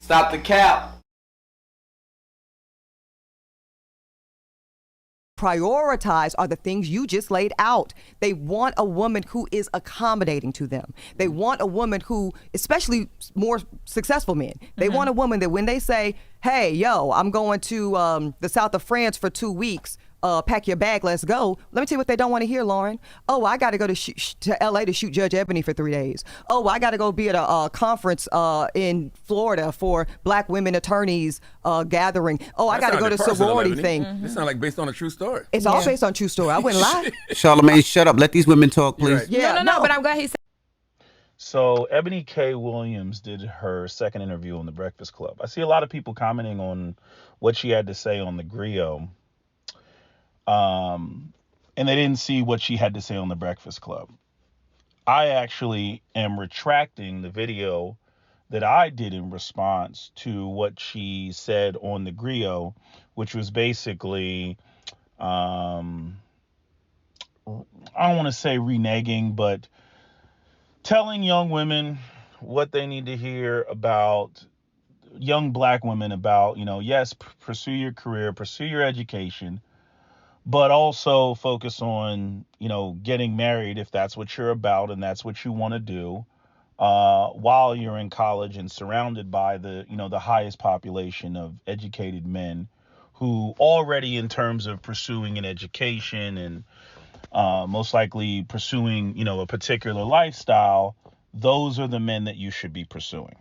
Stop the cap. Prioritize are the things you just laid out. They want a woman who is accommodating to them. They want a woman who, especially more successful men, they want a woman that when they say, hey, yo, I'm going to the south of France for 2 weeks, pack your bag, let's go. Let me tell you what they don't want to hear, Lauren. Oh, I got to go to LA to shoot Judge Eboni for 3 days. Oh, I got to go be at a conference in Florida for black women attorneys gathering. Oh, I got to go to sorority thing. This sounds like based on a true story. It's all based on true story. I wouldn't lie. Charlamagne, shut up. Let these women talk, please. Right. Yeah, No, but I'm glad he said. So Ebony K. Williams did her second interview on The Breakfast Club. I see a lot of people commenting on what she had to say on the Griot. And they didn't see what she had to say on The Breakfast Club. I actually am retracting the video that I did in response to what she said on the Griot, which was basically, I don't want to say reneging, but telling young women what they need to hear about, young black women about, yes, pursue your career, pursue your education, but also focus on, getting married if that's what you're about and that's what you want to do, while you're in college and surrounded by the highest population of educated men who already, in terms of pursuing an education and most likely pursuing, a particular lifestyle, those are the men that you should be pursuing.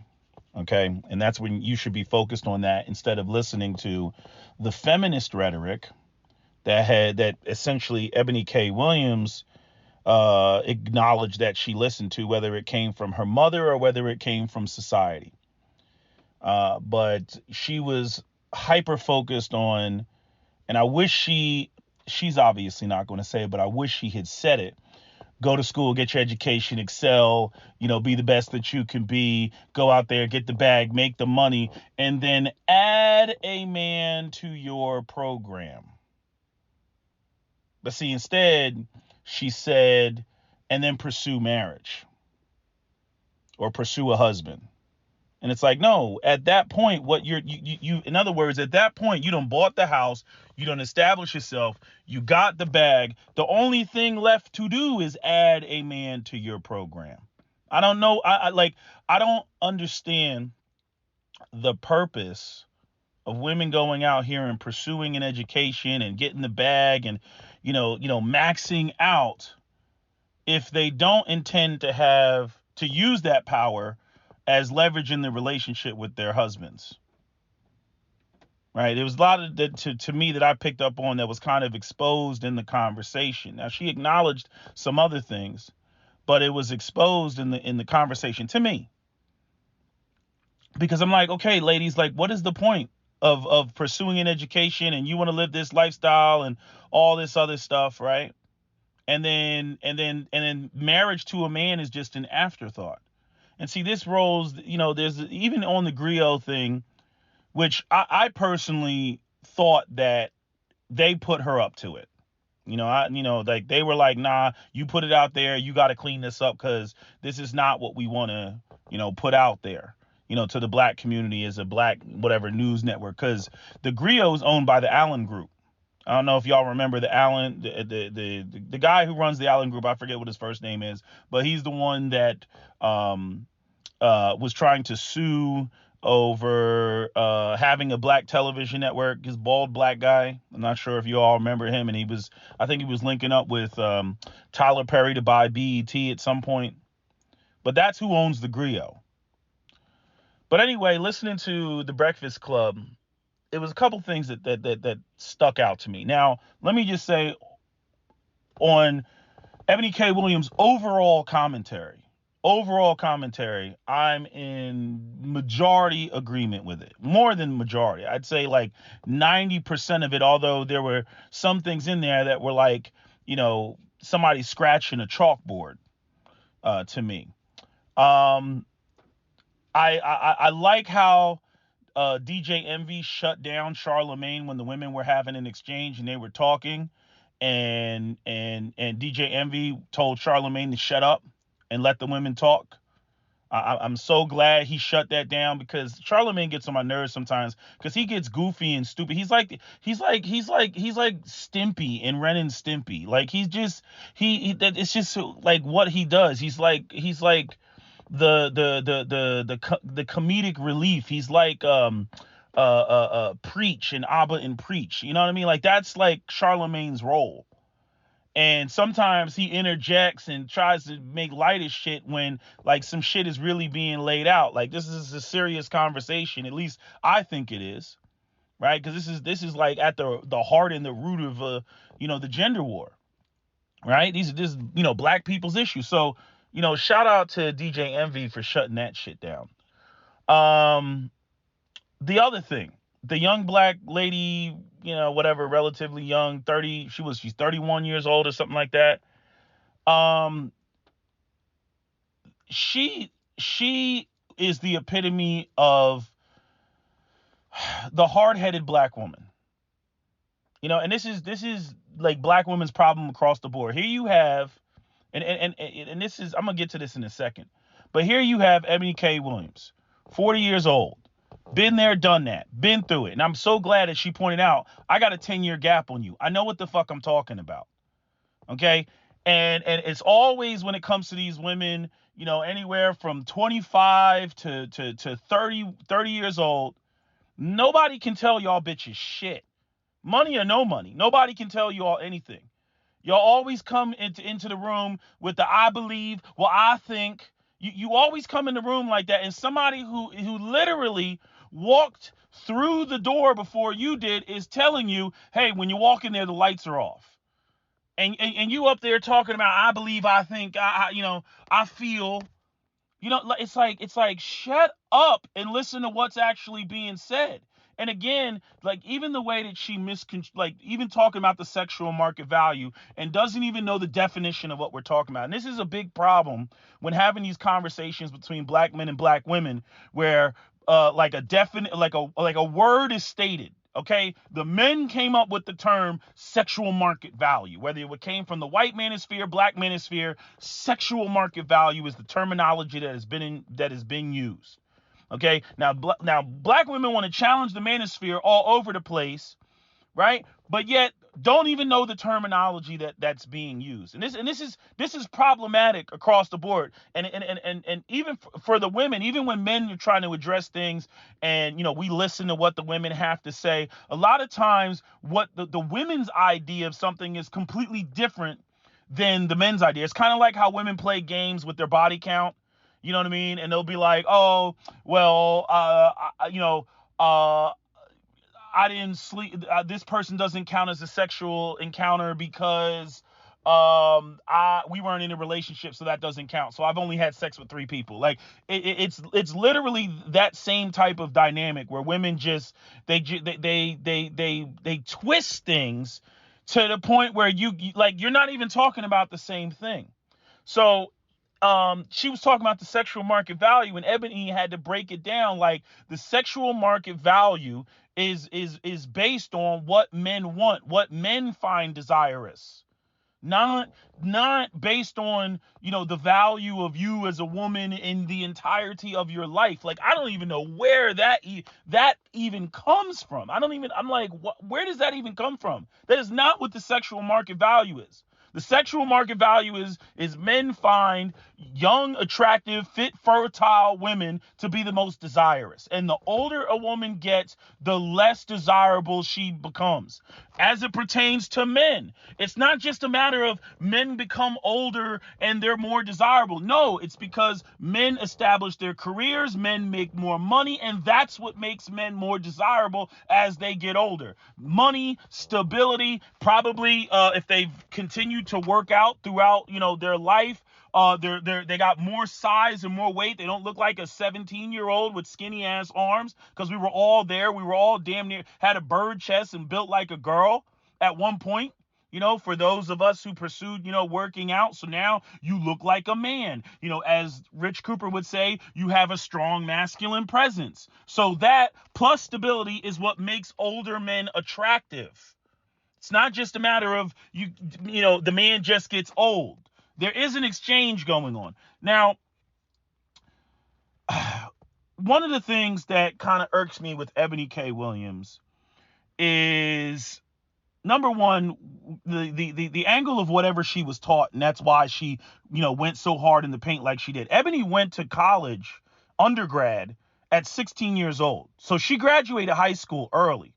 Okay. And that's when you should be focused on that instead of listening to the feminist rhetoric that essentially Ebony K. Williams acknowledged that she listened to, whether it came from her mother or whether it came from society. But she was hyper focused on, and I wish she's obviously not going to say it, but I wish she had said it. Go to school, get your education, excel, be the best that you can be, go out there, get the bag, make the money, and then add a man to your program. But see, instead, she said, and then pursue marriage or pursue a husband. And it's like, no, at that point, what you in other words, at that point, you done bought the house, you done established yourself, you got the bag. The only thing left to do is add a man to your program. I don't know. I don't understand the purpose of women going out here and pursuing an education and getting the bag and, maxing out if they don't intend to use that power as leverage in the relationship with their husbands. Right. There was a lot of that to me that I picked up on that was kind of exposed in the conversation. Now, she acknowledged some other things, but it was exposed in the conversation to me. Because I'm like, okay, ladies, like, what is the point of pursuing an education and you want to live this lifestyle and all this other stuff, right? And then marriage to a man is just an afterthought. And see, this rolls, there's even on the Griot thing, which I personally thought that they put her up to it. Like they were like, nah, you put it out there. You got to clean this up because this is not what we want to, put out there, to the black community as a black, whatever news network. Because the Griot is owned by the Allen Group. I don't know if y'all remember the Allen, the guy who runs the Allen Group. I forget what his first name is, but he's the one that was trying to sue over having a black television network. His bald black guy. I'm not sure if you all remember him. And I think he was linking up with Tyler Perry to buy BET at some point. But that's who owns the Griot. But anyway, listening to The Breakfast Club, it was a couple things that stuck out to me. Now, let me just say on Ebony K. Williams' overall commentary, I'm in majority agreement with it. More than majority. I'd say like 90% of it, although there were some things in there that were like, somebody scratching a chalkboard to me. I like how DJ Envy shut down Charlamagne when the women were having an exchange and they were talking, and DJ Envy told Charlamagne to shut up and let the women talk. I'm so glad he shut that down, because Charlemagne gets on my nerves sometimes because he gets goofy and stupid. He's like Stimpy in Ren and Stimpy. Like he's just it's just like what he does. He's like the comedic relief. He's like Preach and Abba and Preach. You know what I mean? Like that's like Charlemagne's role. And sometimes he interjects and tries to make light of shit when like some shit is really being laid out. Like this is a serious conversation. At least I think it is, right? Because this is like at the heart and the root of the gender war, right? This black people's issue. So shout out to DJ Envy for shutting that shit down. Um, the other thing, the young black lady, whatever, relatively young, she's 31 years old or something like that. Um, she is the epitome of the hard-headed black woman. And this is like black women's problem across the board. Here you have, and this is, I'm gonna get to this in a second, but here you have Ebony K. Williams, 40 years old, been there, done that, been through it, and I'm so glad that she pointed out, I got a 10-year gap on you. I know what the fuck I'm talking about. Okay. And it's always, when it comes to these women, anywhere from 25 to 30 years old, nobody can tell y'all bitches shit. Money or no money. Nobody can tell you all anything. Y'all always come into the room with the I believe, well, I think. You always come in the room like that. And somebody who literally walked through the door before you did is telling you, hey, when you walk in there, the lights are off. And you up there talking about, I believe, I think, I feel, it's like shut up and listen to what's actually being said. And again, like even the way that she even talking about the sexual market value and doesn't even know the definition of what we're talking about. And this is a big problem when having these conversations between black men and black women, where like a definite, like a word is stated. Okay, the men came up with the term sexual market value, whether it came from the white manosphere, black manosphere. Sexual market value is the terminology that has been used. Okay, now black women want to challenge the manosphere all over the place, right? But yet don't even know the terminology that's being used. And this is problematic across the board. And even for the women, even when men are trying to address things and we listen to what the women have to say, a lot of times what the women's idea of something is completely different than the men's idea. It's kind of like how women play games with their body count. You know what I mean? And they'll be like, oh, well, I didn't sleep. This person doesn't count as a sexual encounter because we weren't in a relationship, so that doesn't count. So I've only had sex with 3 people. Like it's literally that same type of dynamic where women just they twist things to the point where you're not even talking about the same thing. So she was talking about the sexual market value, and Ebony had to break it down. Like the sexual market value is based on what men want, what men find desirous, not based on the value of you as a woman in the entirety of your life. Like I don't even know where that even comes from. I'm like, where does that even come from? That is not what the sexual market value is. The sexual market value is men find young, attractive, fit, fertile women to be the most desirous. And the older a woman gets, the less desirable she becomes. As it pertains to men, it's not just a matter of men become older and they're more desirable. No, it's because men establish their careers, men make more money, and that's what makes men more desirable as they get older. Money, stability, probably if they've continued to work out throughout their life, they got more size and more weight. They don't look like a 17-year-old with skinny ass arms, because we were all there. We were all damn near had a bird chest and built like a girl at one point. For those of us who pursued, working out. So now you look like a man. As Rich Cooper would say, you have a strong masculine presence. So that plus stability is what makes older men attractive. It's not just a matter of the man just gets old. There is an exchange going on. Now, one of the things that kind of irks me with Eboni K. Williams is, number one, the angle of whatever she was taught, and that's why she, went so hard in the paint like she did. Eboni went to college, undergrad, at 16 years old. So she graduated high school early.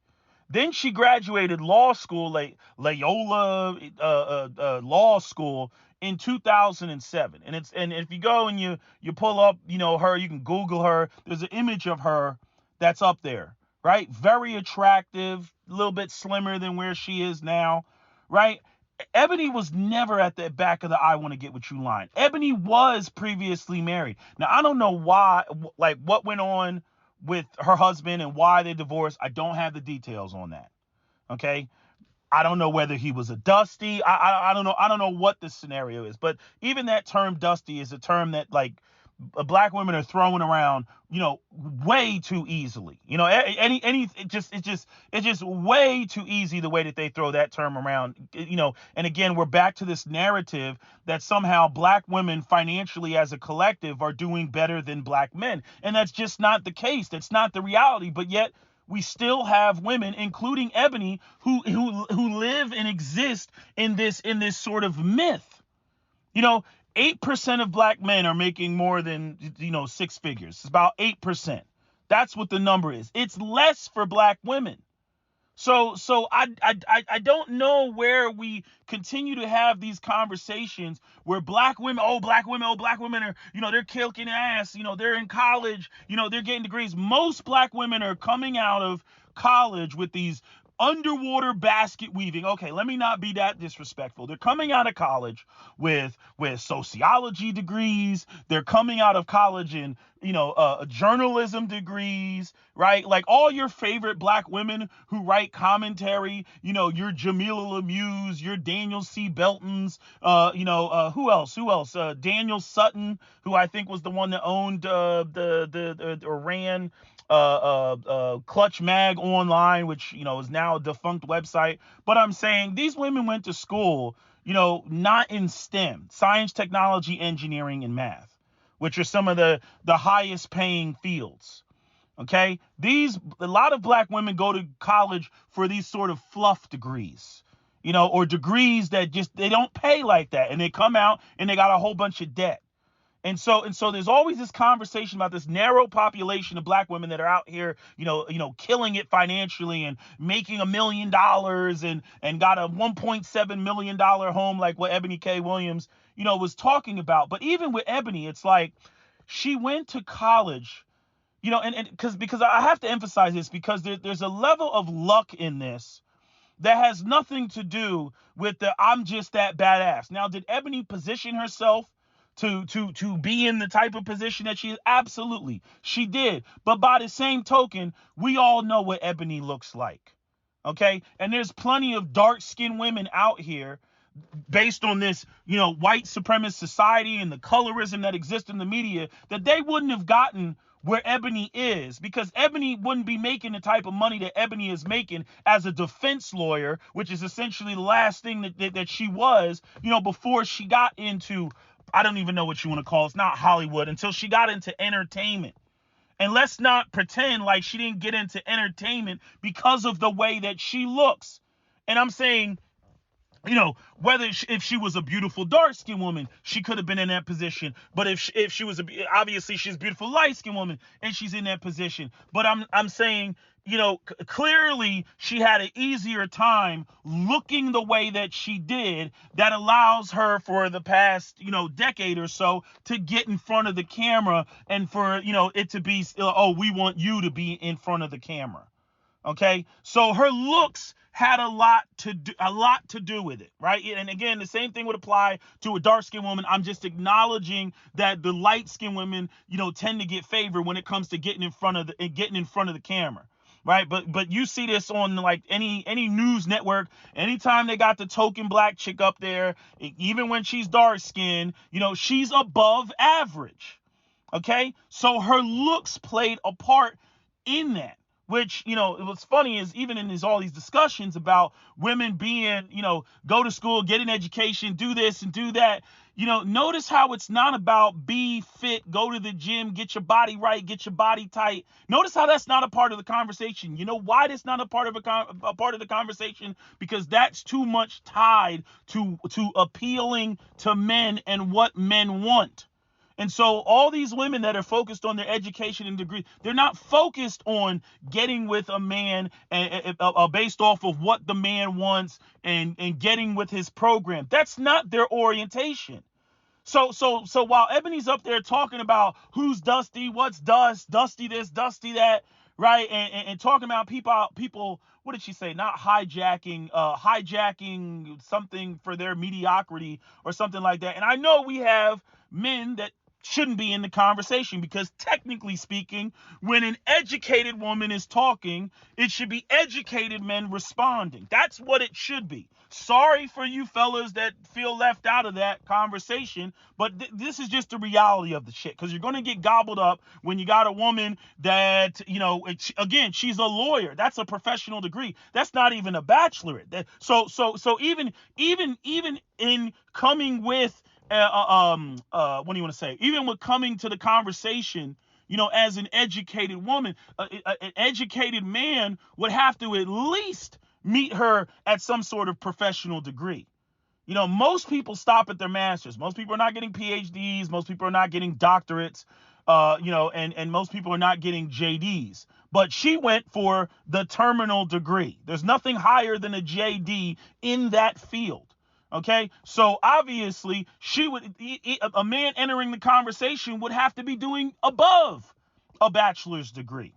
Then she graduated law school, like Loyola Law School, in 2007. And if you go and you pull up, her, you can Google her. There's an image of her that's up there, right? Very attractive, a little bit slimmer than where she is now, right? Eboni was never at the back of the "I want to get with you" line. Eboni was previously married. Now, I don't know why, like what went on with her husband and why they divorced. I don't have the details on that. Okay. I don't know whether he was a dusty. I don't know. I don't know what the scenario is. But even that term "dusty" is a term that, like, black women are throwing around, way too easily. It's just way too easy the way that they throw that term around. And again, we're back to this narrative that somehow black women financially as a collective are doing better than black men, and that's just not the case. That's not the reality. But yet we still have women, including Eboni, who live and exist in this sort of myth. 8% of black men are making more than, six figures. It's about 8%. That's what the number is. It's less for black women. So I don't know where we continue to have these conversations where black women are, they're kicking ass, they're in college, they're getting degrees. Most black women are coming out of college with these underwater basket weaving. Okay, let me not be that disrespectful. They're coming out of college with sociology degrees. They're coming out of college in, journalism degrees, right? Like all your favorite black women who write commentary, your Jamila Lemuse, your Daniel C. Beltons, who else? Daniel Sutton, who I think was the one that owned or ran Clutch Mag Online, which, is now a defunct website. But I'm saying these women went to school, not in STEM, science, technology, engineering, and math, which are some of the highest paying fields. Okay. A lot of black women go to college for these sort of fluff degrees, or degrees that just, they don't pay like that. And they come out and they got a whole bunch of debt. And so there's always this conversation about this narrow population of black women that are out here, killing it financially and making $1 million and got a $1.7 million home, like what Eboni K. Williams, was talking about. But even with Eboni, it's like she went to college, and because I have to emphasize this, because there's a level of luck in this that has nothing to do with the "I'm just that badass." Now, did Eboni position herself to be in the type of position that she is? Absolutely, she did. But by the same token, we all know what Eboni looks like. Okay? And there's plenty of dark-skinned women out here based on this, white supremacist society and the colorism that exists in the media, that they wouldn't have gotten where Eboni is, because Eboni wouldn't be making the type of money that Eboni is making as a defense lawyer, which is essentially the last thing that she was, before she got into, I don't even know what you want to call it. It's not Hollywood, until she got into entertainment. And let's not pretend like she didn't get into entertainment because of the way that she looks. And I'm saying, if she was a beautiful dark-skinned woman, she could have been in that position. But if she was obviously she's a beautiful light-skinned woman and she's in that position. But I'm saying, clearly she had an easier time looking the way that she did, that allows her for the past, decade or so to get in front of the camera, and for, it to be, we want you to be in front of the camera. Okay, so her looks had a lot to do with it, right? And again, the same thing would apply to a dark-skinned woman. I'm just acknowledging that the light-skinned women, tend to get favored when it comes to getting in front of the camera, right? But you see this on like any news network. Anytime they got the token black chick up there, even when she's dark-skinned, she's above average. Okay, so her looks played a part in that. Which, what's funny is, even in all these discussions about women being, go to school, get an education, do this and do that, Notice how it's not about be fit, go to the gym, get your body right, get your body tight. Notice how that's not a part of the conversation. You know why that's not a part of a part of the conversation? Because that's too much tied to appealing to men and what men want. And so all these women that are focused on their education and degree, they're not focused on getting with a man based off of what the man wants and getting with his program. That's not their orientation. So while Ebony's up there talking about who's Dusty, what's Dusty this, Dusty that, right, and talking about people, what did she say? Not hijacking something for their mediocrity or something like that. And I know we have men that shouldn't be in the conversation, because technically speaking, when an educated woman is talking, it should be educated men responding. That's what it should be. Sorry for you fellas that feel left out of that conversation, but this is just the reality of the shit, because you're going to get gobbled up when you got a woman that, again, she's a lawyer. That's a professional degree. That's not even a bachelorette. So even in coming with what do you want to say? Even with coming to the conversation, as an educated woman, an educated man would have to at least meet her at some sort of professional degree. Most people stop at their masters. Most people are not getting PhDs. Most people are not getting doctorates. And most people are not getting JDs. But she went for the terminal degree. There's nothing higher than a JD in that field. Okay, so obviously a man entering the conversation would have to be doing above a bachelor's degree.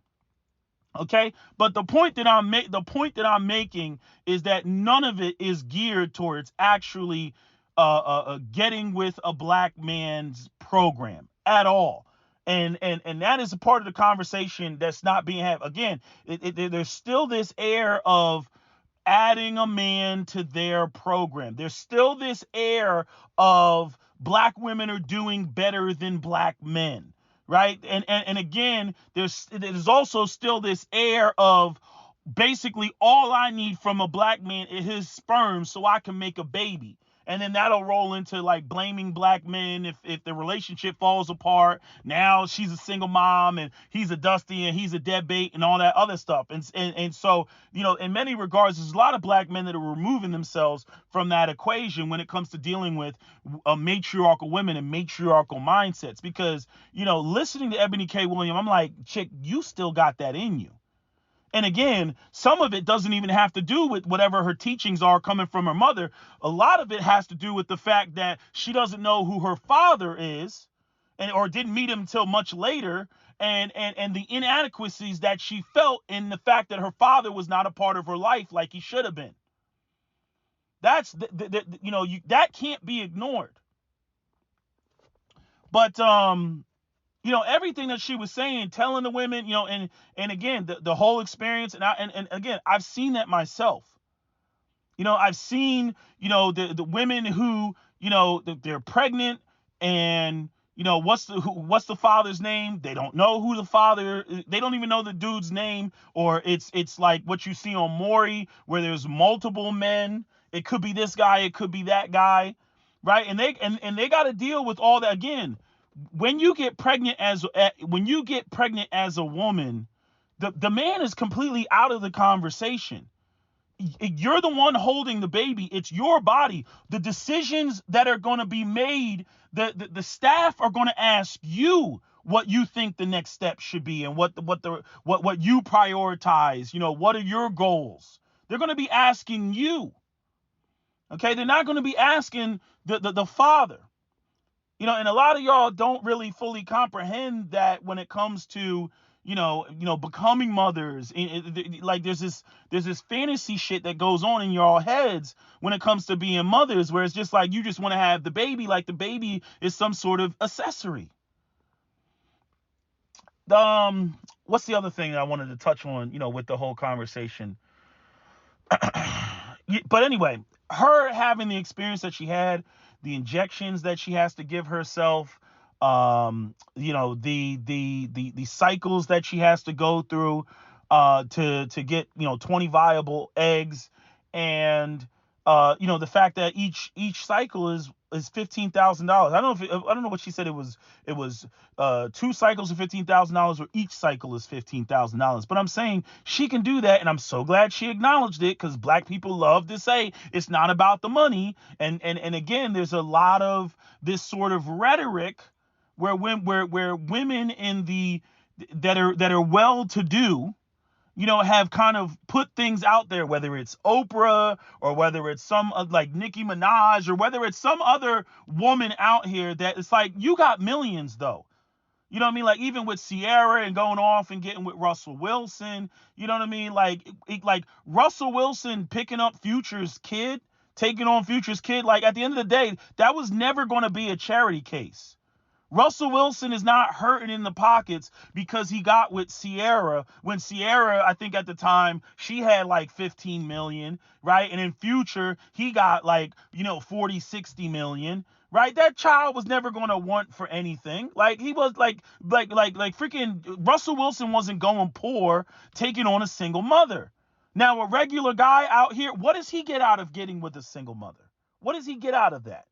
Okay, but the point that I'm making is that none of it is geared towards actually getting with a black man's program at all. And that is a part of the conversation that's not being had. Again, there's still this air of adding a man to their program. There's still this air of black women are doing better than black men, right? And again, there's also still this air of basically all I need from a black man is his sperm so I can make a baby. And then that'll roll into like blaming black men if the relationship falls apart. Now she's a single mom and he's a Dusty and he's a deadbeat and all that other stuff. And so, in many regards, there's a lot of black men that are removing themselves from that equation when it comes to dealing with matriarchal women and matriarchal mindsets. Because, listening to Eboni K. Williams, I'm like, chick, you still got that in you. And again, some of it doesn't even have to do with whatever her teachings are coming from her mother. A lot of it has to do with the fact that she doesn't know who her father is, or didn't meet him until much later, and the inadequacies that she felt in the fact that her father was not a part of her life like he should have been. That's that can't be ignored. But everything that she was saying, telling the women, and again, the whole experience, and again, I've seen that myself. I've seen, the women who, they're pregnant, and what's the father's name? They don't know who the father. They don't even know the dude's name, or it's like what you see on Maury, where there's multiple men. It could be this guy, it could be that guy, right? And they got to deal with all that again. When you get pregnant as a woman, the man is completely out of the conversation. You're the one holding the baby. It's your body. The decisions that are going to be made, the staff are going to ask you what you think the next step should be and what you prioritize. What are your goals? They're going to be asking you. Okay, they're not going to be asking the father. And a lot of y'all don't really fully comprehend that when it comes to, becoming mothers. Like there's this fantasy shit that goes on in y'all heads when it comes to being mothers, where it's just like you just want to have the baby, like the baby is some sort of accessory. What's the other thing that I wanted to touch on, with the whole conversation? But anyway, her having the experience that she had, the injections that she has to give herself, the cycles that she has to go through to get 20 viable eggs, and the fact that each cycle is is $15,000. I don't know what she said. It was 2 cycles of $15,000, or each cycle is $15,000. But I'm saying she can do that, and I'm so glad she acknowledged it, because black people love to say it's not about the money. And again, there's a lot of this sort of rhetoric where women in the that are well to do, have kind of put things out there, whether it's Oprah or whether it's some like Nicki Minaj or whether it's some other woman out here, that it's like, you got millions though. You know what I mean? Like, even with Sierra and going off and getting with Russell Wilson, you know what I mean? Like Russell Wilson picking up Future's kid, taking on Future's kid. Like, at the end of the day, that was never going to be a charity case. Russell Wilson is not hurting in the pockets because he got with Sierra, when Sierra, I think at the time, she had like 15 million, right? And in Future, he got like, 40, 60 million, right? That child was never going to want for anything. Like, he was like freaking Russell Wilson wasn't going poor taking on a single mother. Now, a regular guy out here, what does he get out of getting with a single mother? What does he get out of that?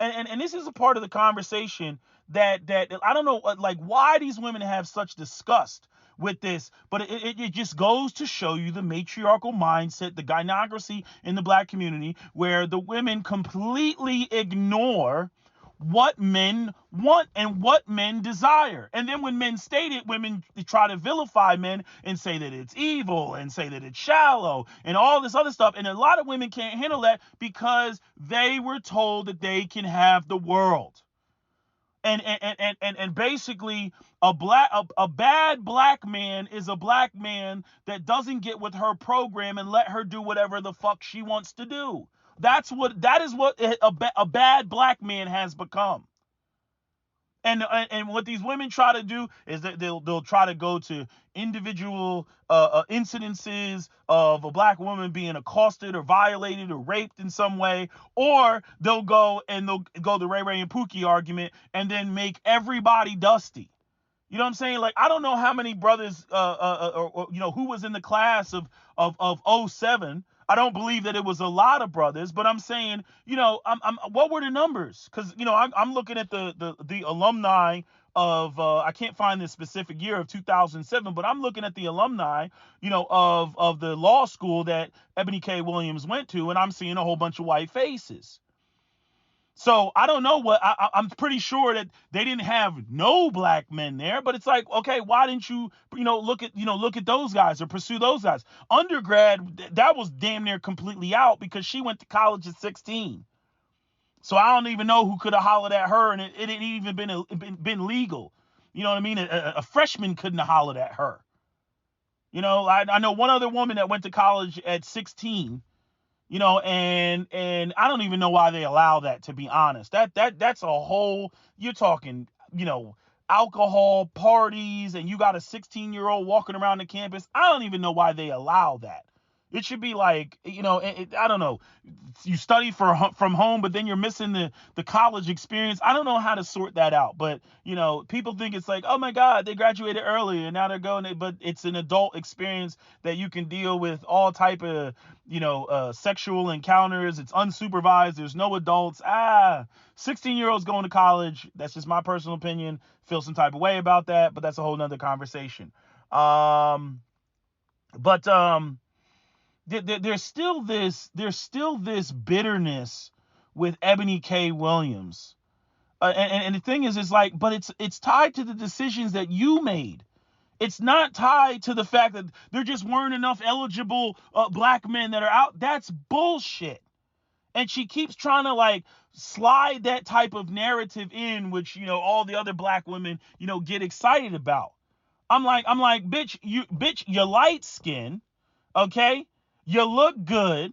And this is a part of the conversation that I don't know, like, why these women have such disgust with this, but it just goes to show you the matriarchal mindset, the gynocracy in the black community, where the women completely ignore what men want and what men desire. And then when men state it, women try to vilify men and say that it's evil and say that it's shallow and all this other stuff. And a lot of women can't handle that because they were told that they can have the world. And basically, a bad black man is a black man that doesn't get with her program and let her do whatever the fuck she wants to do. That is what a bad black man has become. And what these women try to do is that they'll try to go to individual incidences of a black woman being accosted or violated or raped in some way, or they'll go the Ray Ray and Pookie argument and then make everybody dusty. You know what I'm saying? Like, I don't know how many brothers or who was in the class of 07. I don't believe that it was a lot of brothers, but I'm saying, what were the numbers? Because, I'm looking at the alumni of, I can't find the specific year of 2007, but I'm looking at the alumni, of the law school that Eboni K. Williams went to, and I'm seeing a whole bunch of white faces. So I don't know I'm pretty sure that they didn't have no black men there, but it's like, okay, why didn't you, look at those guys or pursue those guys? Undergrad, that was damn near completely out because she went to college at 16. So I don't even know who could have hollered at her, and it didn't even been legal. You know what I mean? A freshman couldn't have hollered at her. I know one other woman that went to college at 16. And I don't even know why they allow that, to be honest. That's a whole, you're talking, alcohol parties, and you got a 16-year-old walking around the campus. I don't even know why they allow that. It should be like, I don't know, you study from home, but then you're missing the college experience. I don't know how to sort that out, but, people think it's like, oh my God, they graduated early and now they're going, but it's an adult experience that you can deal with all type of, sexual encounters. It's unsupervised. There's no adults. 16-year-olds going to college. That's just my personal opinion. Feel some type of way about that, but that's a whole nother conversation. There's still this bitterness with Eboni K. Williams, and the thing is, it's like, but it's tied to the decisions that you made. It's not tied to the fact that there just weren't enough eligible black men that are out. That's bullshit. And she keeps trying to like slide that type of narrative in, which all the other black women get excited about. I'm like, bitch, you're light skinned, okay? You look good,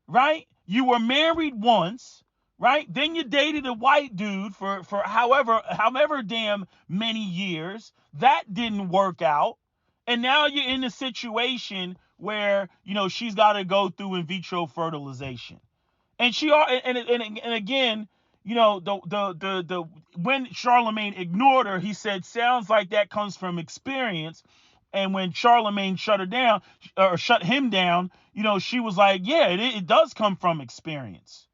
right? You were married once, right? Then you dated a white dude for however damn many years. That didn't work out. And now you're in a situation where, she's got to go through in vitro fertilization. And again, the when Charlemagne ignored her, he said, sounds like that comes from experience. And when Charlemagne shut him down, she was like, yeah, it does come from experience.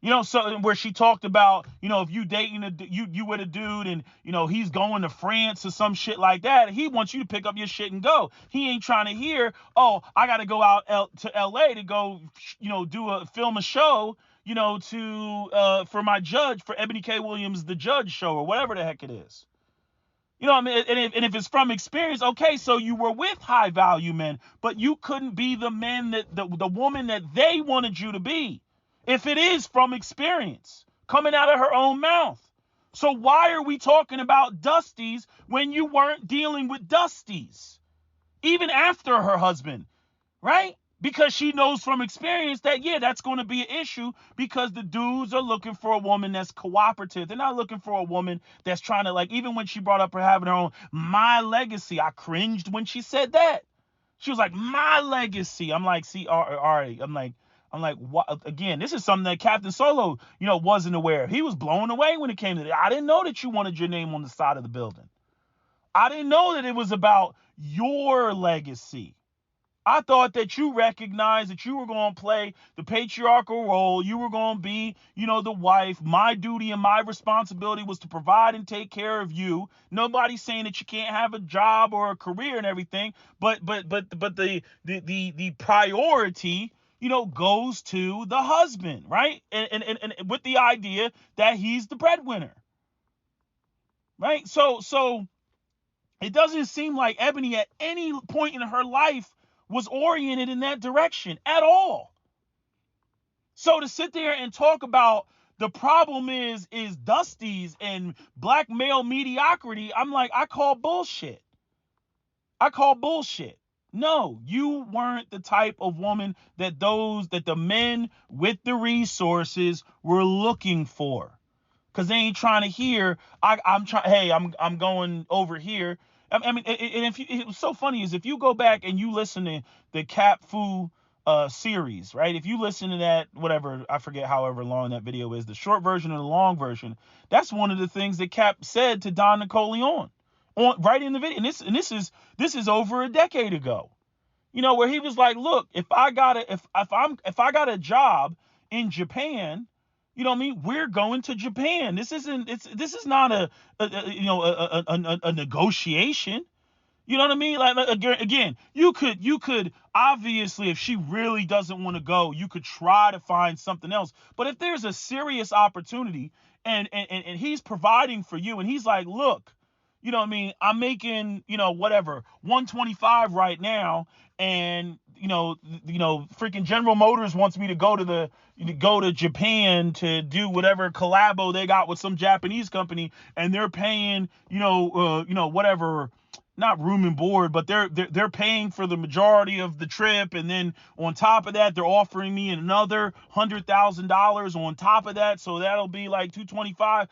You know, so where she talked about, you know, if you dating you with a dude and, you know, he's going to France or some shit like that, he wants you to pick up your shit and go. He ain't trying to hear, oh, I got to go out to LA to go, you know, film a show, you know, for my judge, for Eboni K. Williams, the judge show or whatever the heck it is. You know what I mean? And if it's from experience, okay, so you were with high value men, but you couldn't be the men that the woman that they wanted you to be. If it is from experience, coming out of her own mouth. So why are we talking about Dusties when you weren't dealing with Dusties? Even after her husband, right? Because she knows from experience that, yeah, that's going to be an issue because the dudes are looking for a woman that's cooperative. They're not looking for a woman that's trying to, like, even when she brought up her having her own, my legacy, I cringed when she said that. She was like, my legacy. I'm like, see, all right. I'm like, what? Again, this is something that Captain Solo, you know, wasn't aware of. He was blown away when it came to that. I didn't know that you wanted your name on the side of the building. I didn't know that it was about your legacy. I thought that you recognized that you were going to play the patriarchal role. You were going to be, you know, the wife. My duty and my responsibility was to provide and take care of you. Nobody's saying that you can't have a job or a career and everything, but the priority, you know, goes to the husband, right? And with the idea that he's the breadwinner, right? So it doesn't seem like Eboni at any point in her life was oriented in that direction at all. So to sit there and talk about the problem is Dusties and black male mediocrity, I'm like, I call bullshit. No, you weren't the type of woman that the men with the resources were looking for. Cause they ain't trying to hear, I'm going over here. I mean, and it was so funny is if you go back and you listen to the Cap Fu series, right? If you listen to that, whatever, I forget however long that video is, the short version or the long version, that's one of the things that Cap said to Don Napoleon right in the video. And this is over a decade ago. You know, where he was like, look, if I got a job in Japan, you know what I mean? We're going to Japan. This is not a negotiation. You know what I mean? Like again, you could obviously, if she really doesn't want to go, you could try to find something else. But if there's a serious opportunity and he's providing for you and he's like, look, you know what I mean? I'm making, you know, whatever, 125 right now. And, you know, freaking General Motors wants me to go to Japan to do whatever collabo they got with some Japanese company. And they're paying, whatever, not room and board, but they're paying for the majority of the trip. And then on top of that, they're offering me another $100,000 on top of that. So that'll be like 225.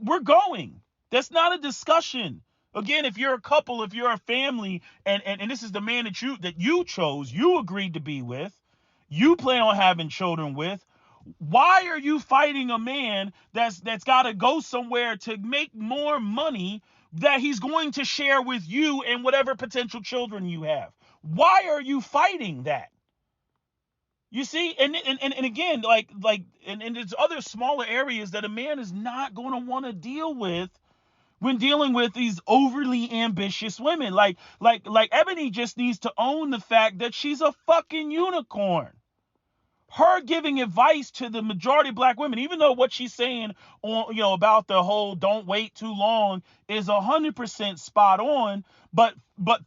We're going. That's not a discussion. Again, if you're a couple, if you're a family, and this is the man that you chose, you agreed to be with, you plan on having children with, why are you fighting a man that's got to go somewhere to make more money that he's going to share with you and whatever potential children you have? Why are you fighting that? You see, and again, like there's other smaller areas that a man is not going to want to deal with when dealing with these overly ambitious women. Like Eboni just needs to own the fact that she's a fucking unicorn. Her giving advice to the majority of black women, even though what she's saying on, about the whole don't wait too long is 100% spot on, but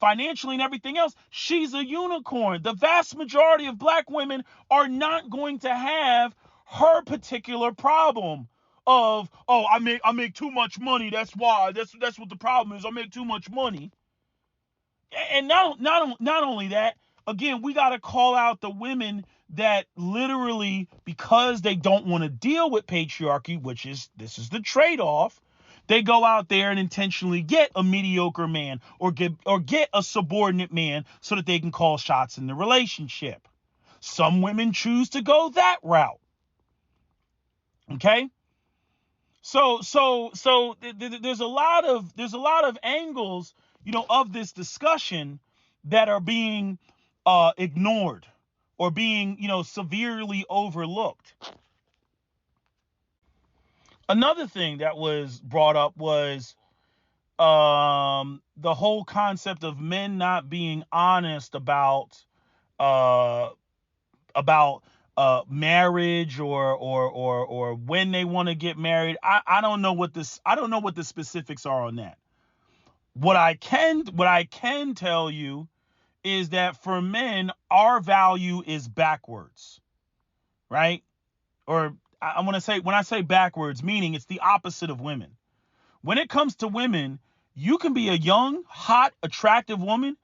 financially and everything else, she's a unicorn. The vast majority of black women are not going to have her particular problem of, oh, I make too much money. That's why. That's what the problem is. I make too much money. And not only that, again, we got to call out the women that literally, because they don't want to deal with patriarchy, this is the trade-off, they go out there and intentionally get a mediocre man or get a subordinate man so that they can call shots in the relationship. Some women choose to go that route. Okay? So there's a lot of angles, of this discussion that are being ignored or being, severely overlooked. Another thing that was brought up was the whole concept of men not being honest uh about marriage or when they want to get married. I don't know what the specifics are on that. What I can tell you is that for men, our value is backwards, right? Or I want to say, when I say backwards, meaning it's the opposite of women. When it comes to women, you can be a young, hot, attractive woman,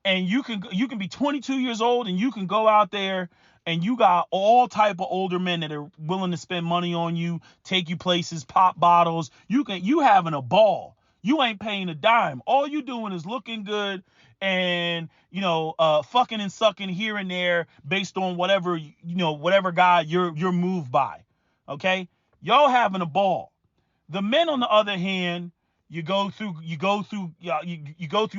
and you can be 22 years old, and you can go out there and you got all type of older men that are willing to spend money on you, take you places, pop bottles. You having a ball. You ain't paying a dime. All you doing is looking good and fucking and sucking here and there based on whatever guy you're moved by. Okay, y'all having a ball. The men, on the other hand, you go through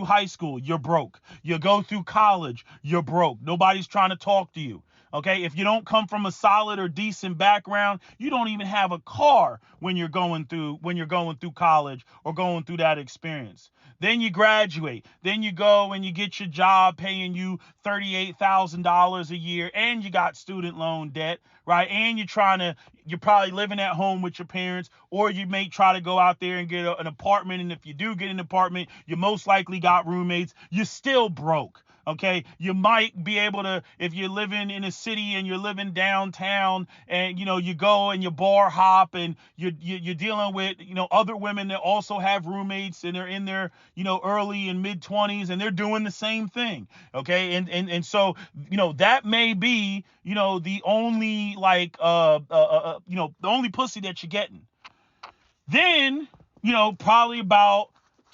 high school, you're broke. You go through college, you're broke. Nobody's trying to talk to you. Okay, if you don't come from a solid or decent background, you don't even have a car when you're going through college or going through that experience. Then you graduate. Then you go and you get your job paying you $38,000 a year, and you got student loan debt, right? And you're probably living at home with your parents, or you may try to go out there and get an apartment. And if you do get an apartment, you most likely got roommates. You're still broke. Okay, you might be able to, if you're living in a city and you're living downtown, and you go and you bar hop, and you're dealing with other women that also have roommates, and they're in their early and mid 20s, and they're doing the same thing. Okay, and so that may be the only the only pussy that you're getting. Then probably about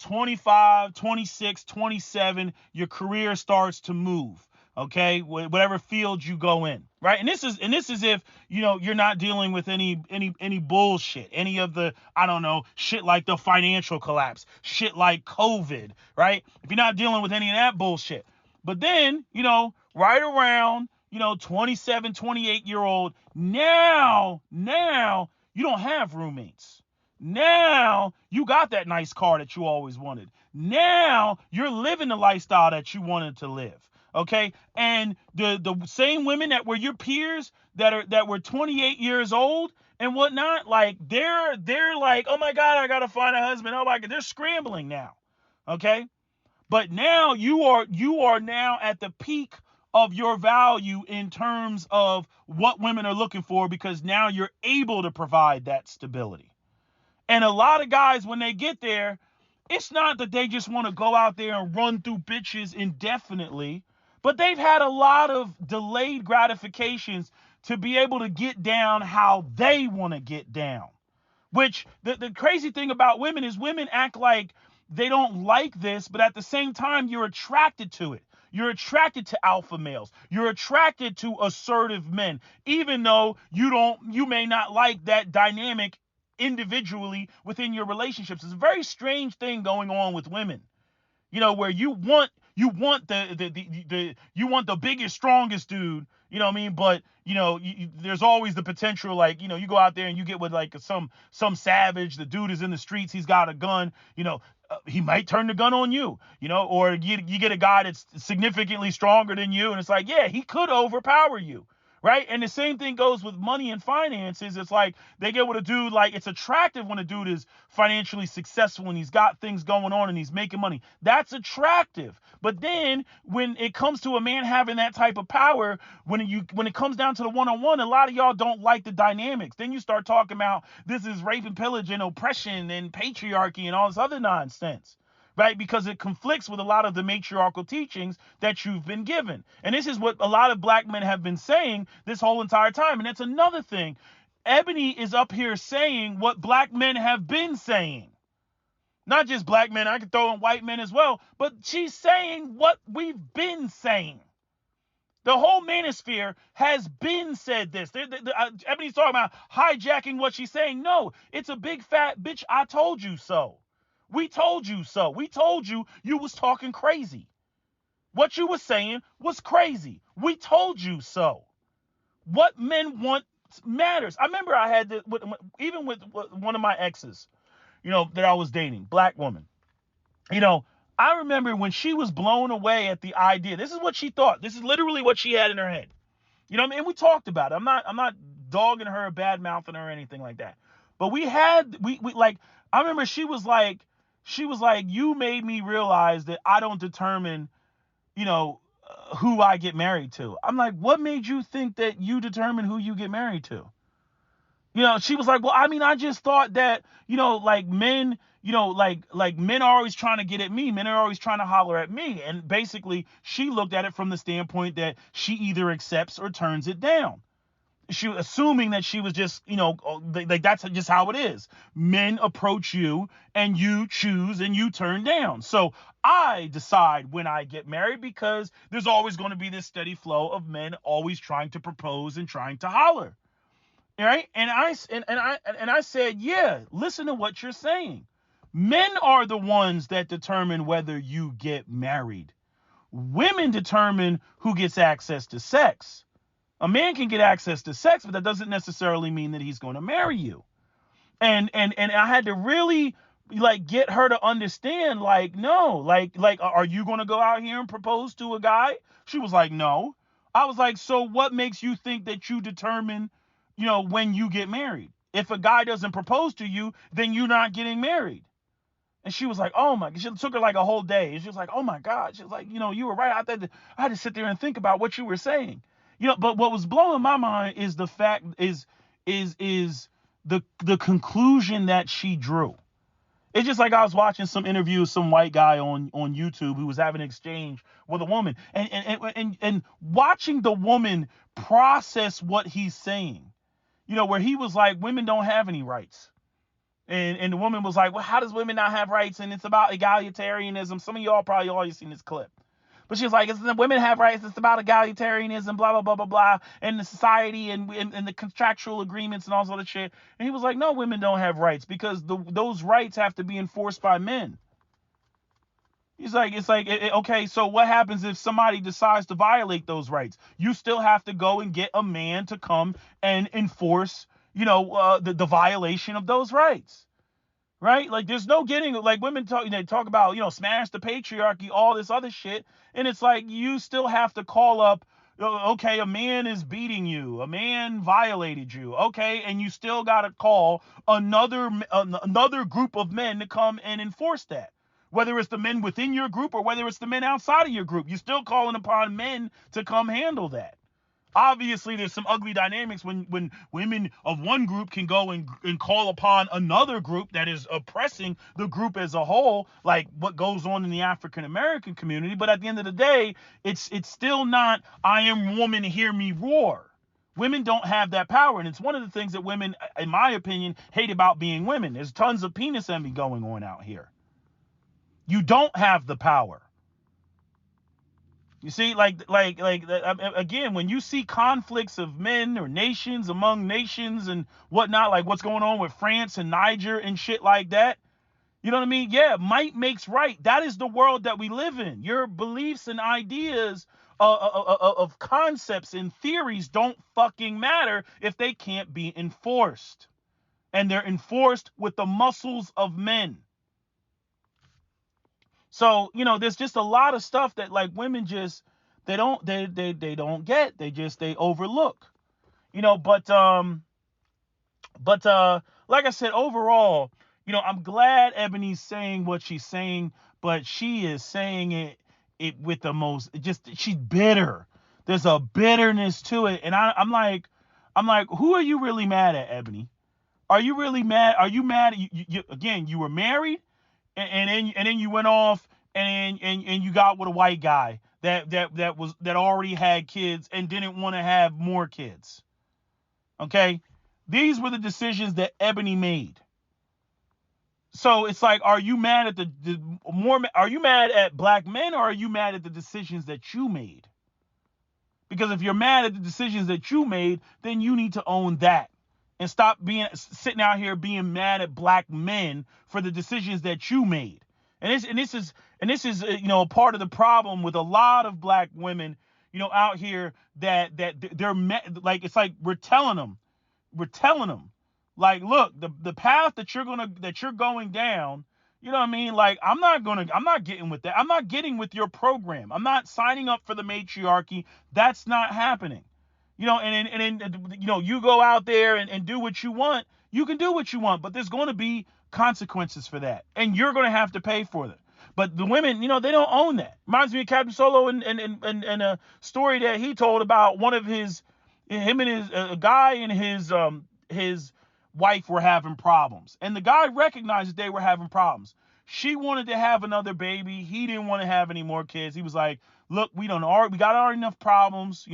25, 26, 27, your career starts to move. Okay, whatever field you go in, right? And this is if you're not dealing with any bullshit, any of the, I don't know, shit like the financial collapse, shit like COVID, right? If you're not dealing with any of that bullshit. But then right around 27, 28-year-old, now you don't have roommates. Now you got that nice car that you always wanted. Now you're living the lifestyle that you wanted to live. Okay, and the same women that were your peers that were 28 years old and whatnot, like they're like, oh my God, I gotta find a husband. Oh my God, they're scrambling now. Okay, but now you are now at the peak of your value in terms of what women are looking for, because now you're able to provide that stability. And a lot of guys, when they get there, it's not that they just want to go out there and run through bitches indefinitely, but they've had a lot of delayed gratifications to be able to get down how they want to get down. Which the crazy thing about women is women act like they don't like this, but at the same time, you're attracted to it. You're attracted to alpha males. You're attracted to assertive men, even though you may not like that dynamic individually within your relationships. It's a very strange thing going on with women, where you want the biggest, strongest dude, what I mean? But there's always the potential, like, you go out there and you get with like some savage. The dude is in the streets, he's got a gun, he might turn the gun on you, or you get a guy that's significantly stronger than you, and it's like, yeah, he could overpower you. Right? And the same thing goes with money and finances. It's like they get with a dude, like, it's attractive when a dude is financially successful and he's got things going on and he's making money. That's attractive. But then when it comes to a man having that type of power, when it comes down to the one-on-one, a lot of y'all don't like the dynamics. Then you start talking about this is rape and pillage and oppression and patriarchy and all this other nonsense. Right? Because it conflicts with a lot of the matriarchal teachings that you've been given. And this is what a lot of black men have been saying this whole entire time. And that's another thing. Eboni is up here saying what black men have been saying. Not just black men, I could throw in white men as well, but she's saying what we've been saying. The whole manosphere has been said this. Eboni's talking about hijacking what she's saying. No, it's a big fat bitch, I told you so. We told you so. We told you was talking crazy. What you were saying was crazy. We told you so. What men want matters. I remember I had this, even with one of my exes, that I was dating, black woman. I remember when she was blown away at the idea. This is what she thought. This is literally what she had in her head. What I mean? And we talked about it. I'm not dogging her, bad mouthing her, or anything like that. But we like, I remember she was like, you made me realize that I don't determine, who I get married to. I'm like, what made you think that you determine who you get married to? She was like, well, I mean, I just thought that, like men, like men are always trying to get at me. Men are always trying to holler at me. And basically, she looked at it from the standpoint that she either accepts or turns it down. She was assuming that she was just, like that's just how it is. Men approach you and you choose and you turn down. So I decide when I get married because there's always going to be this steady flow of men always trying to propose and trying to holler. Right? And I said, yeah, listen to what you're saying. Men are the ones that determine whether you get married. Women determine who gets access to sex. A man can get access to sex, but that doesn't necessarily mean that he's going to marry you. And I had to really like get her to understand, like, no, like, are you going to go out here and propose to a guy? She was like, no. I was like, so what makes you think that you determine, when you get married? If a guy doesn't propose to you, then you're not getting married. And she was like, oh my, she took her like a whole day. She was like, oh my God. She was like, you were right. I had to sit there and think about what you were saying. But what was blowing my mind is the fact is the conclusion that she drew. It's just like I was watching some interview with some white guy on YouTube who was having an exchange with a woman and watching the woman process what he's saying, where he was like, women don't have any rights. And the woman was like, well, how does women not have rights? And it's about egalitarianism. Some of y'all probably already seen this clip. But she was like, women have rights. It's about egalitarianism, blah, blah, blah, blah, blah. And the society and the contractual agreements and all this other shit. And he was like, no, women don't have rights because those rights have to be enforced by men. He's like, okay, so what happens if somebody decides to violate those rights? You still have to go and get a man to come and enforce, the violation of those rights. Right? Like there's no getting, like women talk about, smash the patriarchy, all this other shit. And it's like, you still have to call up, okay, a man is beating you. A man violated you. Okay. And you still got to call another group of men to come and enforce that. Whether it's the men within your group or whether it's the men outside of your group, you're still calling upon men to come handle that. Obviously, there's some ugly dynamics when women of one group can go and call upon another group that is oppressing the group as a whole, like what goes on in the African American community. But at the end of the day, it's still not, I am woman, hear me roar. Women don't have that power. And it's one of the things that women, in my opinion, hate about being women. There's tons of penis envy going on out here. You don't have the power. You see, like again, when you see conflicts of men or nations among nations and whatnot, like what's going on with France and Niger and shit like that, you know what I mean? Yeah, might makes right. That is the world that we live in. Your beliefs and ideas of concepts and theories don't fucking matter if they can't be enforced. And they're enforced with the muscles of men. So, there's just a lot of stuff that like women just, they don't get, they overlook, but like I said, overall, I'm glad Ebony's saying what she's saying, but she is saying it with the most, she's bitter. There's a bitterness to it. And I'm like, who are you really mad at, Ebony? Are you really mad? Are you mad? Again, you were married. And then you went off and you got with a white guy that already had kids and didn't want to have more kids. Okay? These were the decisions that Ebony made. So it's like, are you mad at are you mad at black men, or are you mad at the decisions that you made? Because if you're mad at the decisions that you made, then you need to own that. And stop sitting out here being mad at black men for the decisions that you made. And this is a part of the problem with a lot of black women, out here that they're like, it's like we're telling them, we're telling them, like, look, the path that you're going down, you know what I mean? Like, I'm not getting with that. I'm not getting with your program. I'm not signing up for the matriarchy. That's not happening. And then you go out there and do what you want. You can do what you want, but there's going to be consequences for that, and you're going to have to pay for them. But the women, they don't own that. Reminds me of Captain Solo and a story that he told about him and his a guy and his wife were having problems, and the guy recognized that they were having problems. She wanted to have another baby. He didn't want to have any more kids. He was like, look, we got already enough problems,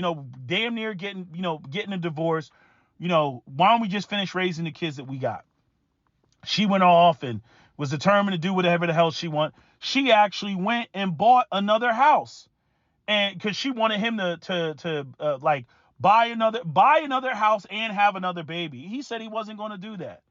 damn near getting a divorce. Why don't we just finish raising the kids that we got? She went off and was determined to do whatever the hell she wanted. She actually went and bought another house, and because she wanted him to like buy another house and have another baby. He said he wasn't going to do that.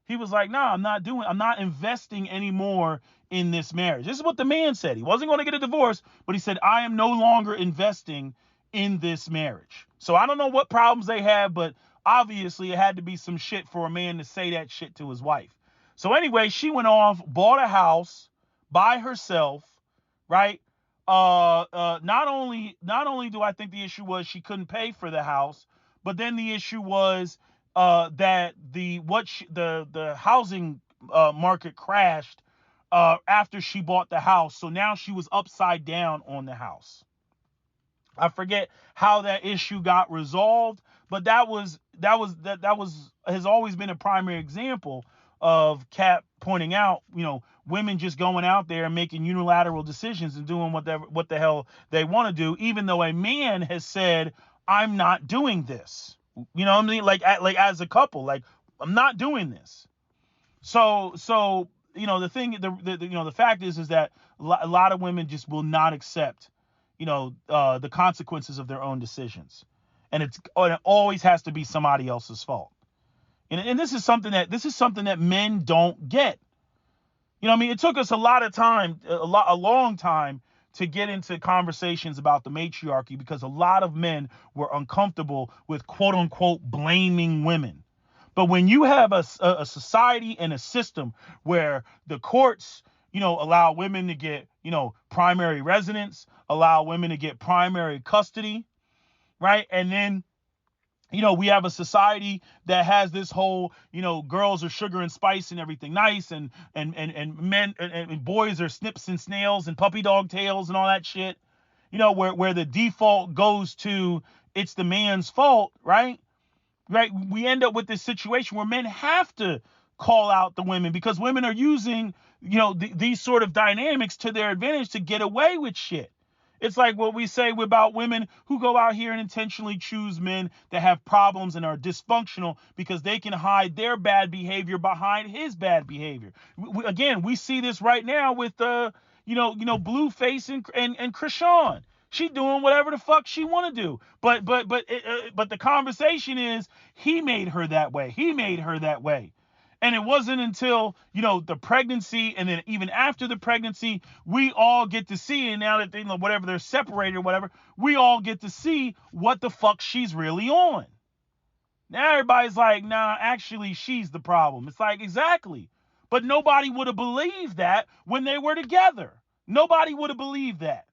He was like, no, I'm not investing anymore in this marriage. This is what the man said. He wasn't going to get a divorce, but he said, I am no longer investing in this marriage. So I don't know what problems they have, but obviously it had to be some shit for a man to say that shit to his wife. So anyway, she went off, bought a house by herself, right? Not only do I think the issue was she couldn't pay for the house, but then the issue was that the housing market crashed after she bought the house. So now she was upside down on the house. I forget how that issue got resolved, but that has always been a primary example of Cap pointing out, women just going out there and making unilateral decisions and doing what the hell they want to do, even though a man has said, I'm not doing this. You know what I mean? Like as a couple, like, I'm not doing this. So the fact is that a lot of women just will not accept, the consequences of their own decisions. And it always has to be somebody else's fault. And this is something that men don't get. It took us a long time to get into conversations about the matriarchy because a lot of men were uncomfortable with quote unquote blaming women. But when you have a society and a system where the courts, allow women to get, primary residence, allow women to get primary custody, right? And then we have a society that has this whole, girls are sugar and spice and everything nice, and men and boys are snips and snails and puppy dog tails and all that shit, where the default goes to it's the man's fault, right? Right. We end up with this situation where men have to call out the women because women are using, these sort of dynamics to their advantage to get away with shit. It's like what we say about women who go out here and intentionally choose men that have problems and are dysfunctional because they can hide their bad behavior behind his bad behavior. We see this right now with Blueface and Krishan. She doing whatever the fuck she want to do. But the conversation is he made her that way. He made her that way. And it wasn't until, the pregnancy, and then even after the pregnancy, we all get to see, and now that whatever they're separated or whatever, we all get to see what the fuck she's really on. Now everybody's like, nah, actually she's the problem. It's like, exactly. But nobody would have believed that when they were together. Nobody would have believed that.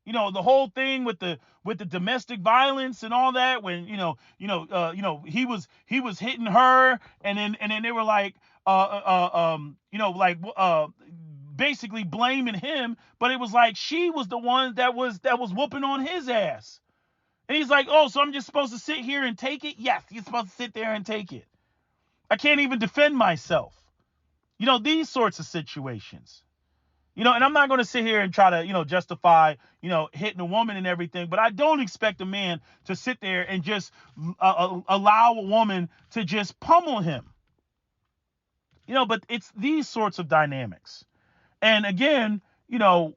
The whole thing with the domestic violence and all that, when he was hitting her, and then they were like basically blaming him, but it was like she was the one that was whooping on his ass, and he's like, oh, so I'm just supposed to sit here and take it? Yes, you're supposed to sit there and take it. I can't even defend myself. These sorts of situations. And I'm not going to sit here and try to, justify, hitting a woman and everything, but I don't expect a man to sit there and just allow a woman to just pummel him. But it's these sorts of dynamics. And again,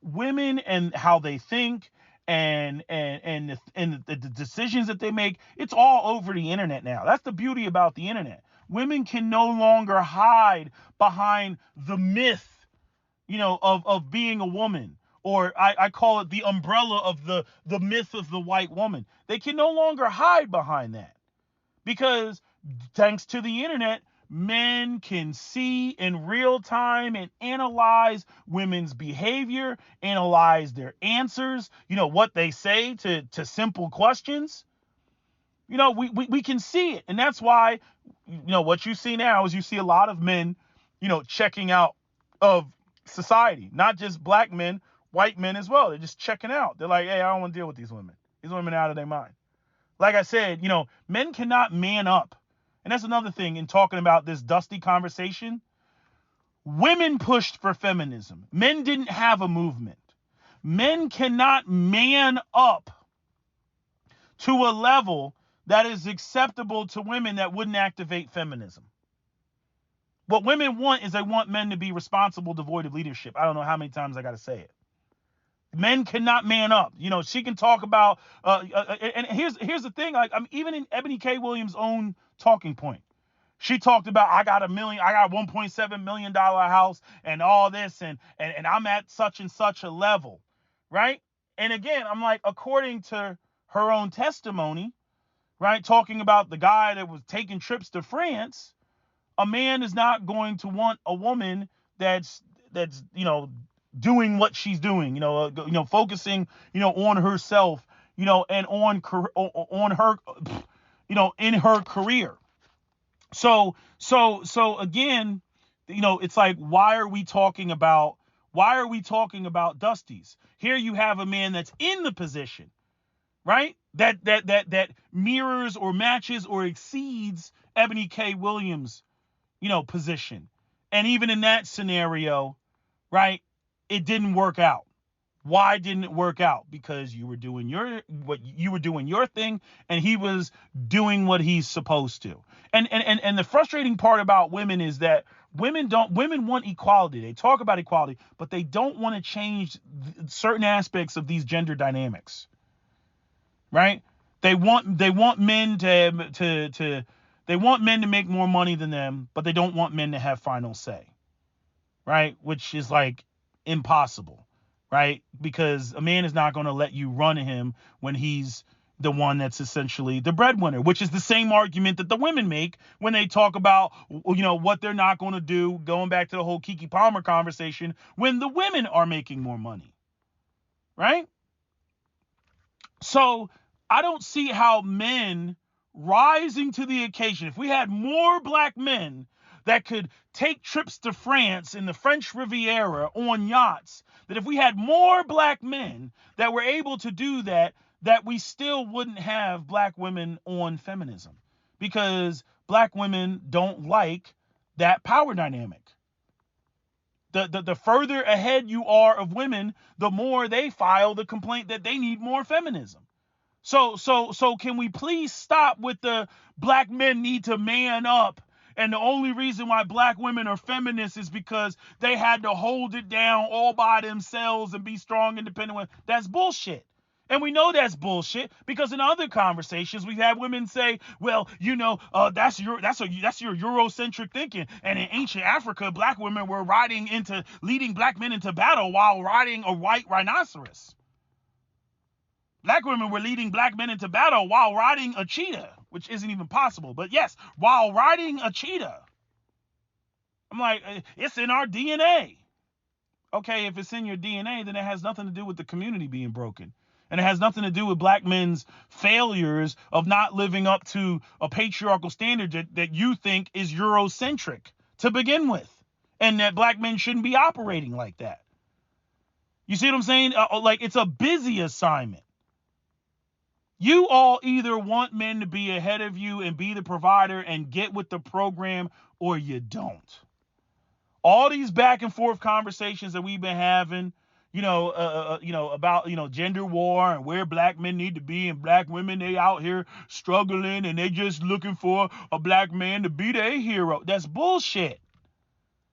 women and how they think and the decisions that they make, it's all over the internet now. That's the beauty about the internet. Women can no longer hide behind the myth, of being a woman, or I call it the umbrella of the myth of the white woman. They can no longer hide behind that because thanks to the internet, men can see in real time and analyze women's behavior, analyze their answers, what they say to simple questions. We can see it. And that's why, what you see now is you see a lot of men, checking out of society, not just black men, white men as well. They're just checking out. They're like, hey, I don't want to deal with these women. These women are out of their mind. Like I said, men cannot man up. And that's another thing in talking about this dusty conversation. Women pushed for feminism. Men didn't have a movement. Men cannot man up to a level that is acceptable to women that wouldn't activate feminism. What women want is they want men to be responsible, devoid of leadership. I don't know how many times I got to say it. Men cannot man up. She can talk about, and here's the thing. Like, even in Eboni K. Williams' own talking point, she talked about, I got $1.7 million house and all this, and I'm at such and such a level, right? And again, I'm like, according to her own testimony, right, talking about the guy that was taking trips to France, a man is not going to want a woman that's doing what she's doing, focusing, on herself, and on her, in her career. So again, it's like, why are we talking about Dusties? Here you have a man that's in the position, right? That mirrors or matches or exceeds Eboni K. Williams, position. And even in that scenario, right, it didn't work out. Why didn't it work out? Because you were doing your thing, and he was doing what he's supposed to. And the frustrating part about women is that women want equality. They talk about equality, but they don't want to change certain aspects of these gender dynamics. Right? They want men to make more money than them, but they don't want men to have final say. Right? Which is like impossible. Right? Because a man is not going to let you run him when he's the one that's essentially the breadwinner, which is the same argument that the women make when they talk about, what they're not going to do, going back to the whole Keke Palmer conversation, when the women are making more money. Right? So I don't see how men rising to the occasion, if we had more black men that could take trips to France in the French Riviera on yachts, that if we had more black men that were able to do that we still wouldn't have black women on feminism, because black women don't like that power dynamic. The further ahead you are of women, the more they file the complaint that they need more feminism. So can we please stop with the black men need to man up, and the only reason why black women are feminists is because they had to hold it down all by themselves and be strong, independent women. That's bullshit. And we know that's bullshit because in other conversations we've had women say, well, that's your Eurocentric thinking. And in ancient Africa, black women were leading black men into battle while riding a white rhinoceros. Black women were leading black men into battle while riding a cheetah, which isn't even possible. But yes, while riding a cheetah. I'm like, it's in our DNA. Okay, if it's in your DNA, then it has nothing to do with the community being broken. And it has nothing to do with black men's failures of not living up to a patriarchal standard that you think is Eurocentric to begin with. And that black men shouldn't be operating like that. You see what I'm saying? Like, it's a busy assignment. You all either want men to be ahead of you and be the provider and get with the program, or you don't. All these back and forth conversations that we've been having, about, gender war and where black men need to be, and black women, they out here struggling and they just looking for a black man to be their hero. That's bullshit.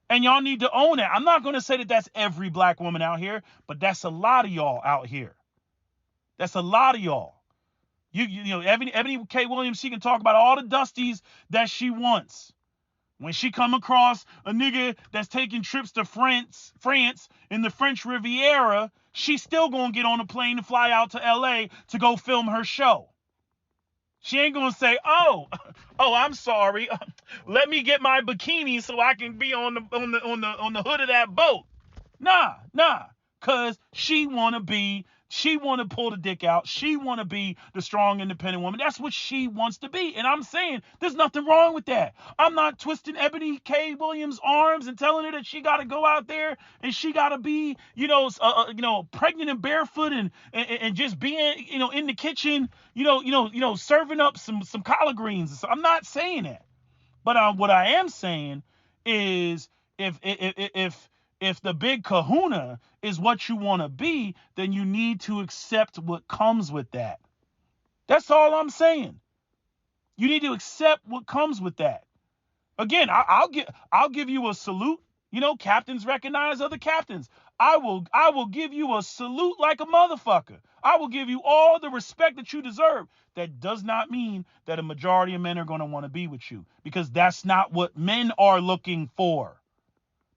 And y'all need to own it. I'm not going to say that that's every black woman out here, but that's a lot of y'all out here. That's a lot of y'all. Eboni K. Williams, she can talk about all the dusties that she wants. When she come across a nigga that's taking trips to France in the French Riviera, she's still going to get on a plane and fly out to LA to go film her show. She ain't gonna say, "Oh, oh, I'm sorry. Let me get my bikini so I can be on the hood of that boat." Nah, cause she wanna pull the dick out. She wanna be the strong, independent woman. That's what she wants to be. And I'm saying there's nothing wrong with that. I'm not twisting Ebony K. Williams' arms and telling her that she gotta go out there and she gotta be, pregnant and barefoot and just being, in the kitchen, serving up some collard greens. So I'm not saying that. But what I am saying is if the big kahuna is what you want to be, then you need to accept what comes with that. That's all I'm saying. You need to accept what comes with that. Again, I'll give you a salute. Captains recognize other captains. I will give you a salute like a motherfucker. I will give you all the respect that you deserve. That does not mean that a majority of men are going to want to be with you, because that's not what men are looking for.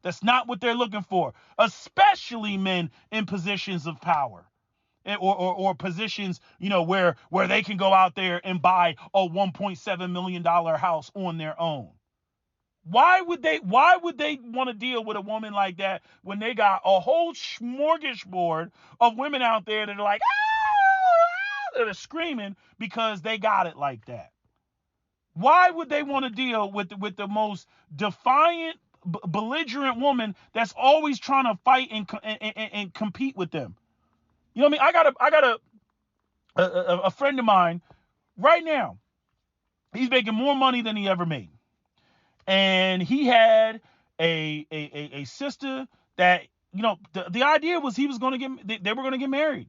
That's not what they're looking for, especially men in positions of power. Or positions, where they can go out there and buy a $1.7 million house on their own. Why would they want to deal with a woman like that when they got a whole smorgasbord of women out there that are like, ah, that are screaming because they got it like that? Why would they want to deal with the most defiant, belligerent woman that's always trying to fight and compete with them? You know what I mean? I got a friend of mine right now. He's making more money than he ever made. And he had a sister that, the idea was they were going to get married.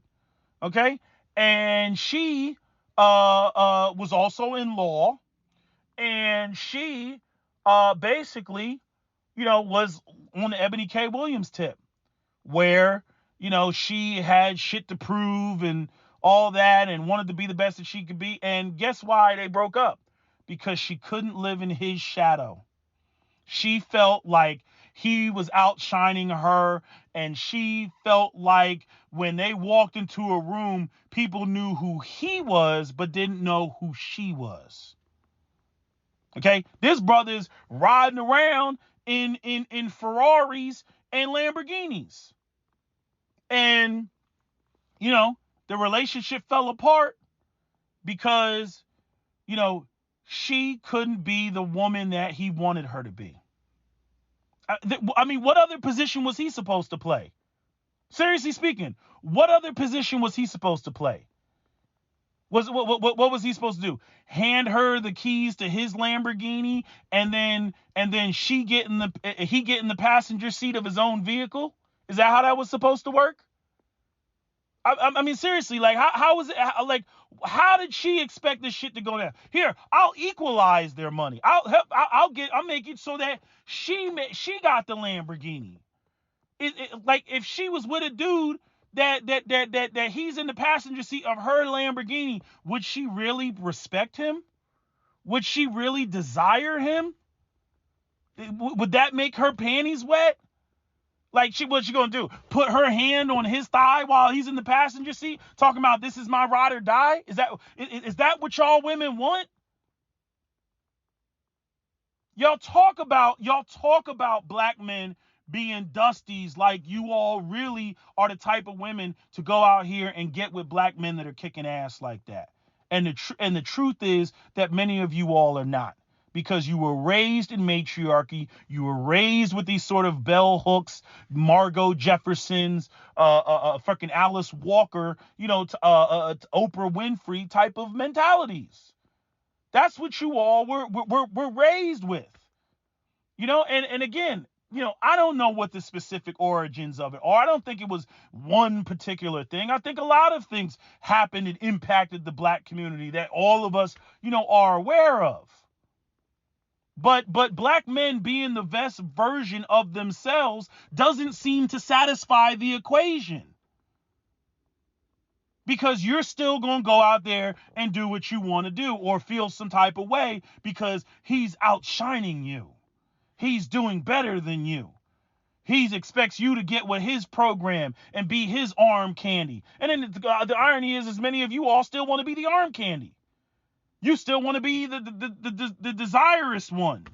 Okay. And she was also in law, and she basically, was on the Ebony K. Williams tip, where, she had shit to prove and all that and wanted to be the best that she could be. And guess why they broke up? Because she couldn't live in his shadow. She felt like he was outshining her, and she felt like when they walked into a room, people knew who he was but didn't know who she was. Okay? This brother's riding around in Ferraris and Lamborghinis. And, the relationship fell apart because, she couldn't be the woman that he wanted her to be. I mean, what other position was he supposed to play? Seriously speaking, what other position was he supposed to play? What was he supposed to do? Hand her the keys to his Lamborghini, and then he get in the passenger seat of his own vehicle? Is that how that was supposed to work? I mean, seriously, like, how was it? How did she expect this shit to go down? Here, I'll equalize their money. I'll make it so that she got the Lamborghini. Like, if she was with a dude that he's in the passenger seat of her Lamborghini, would she really respect him? Would she really desire him? Would that make her panties wet? Like, what's she gonna do? Put her hand on his thigh while he's in the passenger seat, talking about, this is my ride or die? Is that what y'all women want? Y'all talk about black men being dusties, like you all really are the type of women to go out here and get with black men that are kicking ass like that. And the truth is that many of you all are not. Because you were raised in matriarchy, you were raised with these sort of bell hooks, Margot Jeffersons, fucking Alice Walker, Oprah Winfrey type of mentalities. That's what you all were raised with, And again, I don't know what the specific origins of it are. I don't think it was one particular thing. I think a lot of things happened and impacted the black community that all of us, are aware of. But black men being the best version of themselves doesn't seem to satisfy the equation. Because you're still going to go out there and do what you want to do, or feel some type of way because he's outshining you. He's doing better than you. He expects you to get with his program and be his arm candy. And then the irony is many of you all still want to be the arm candy. You still want to be the desirous one,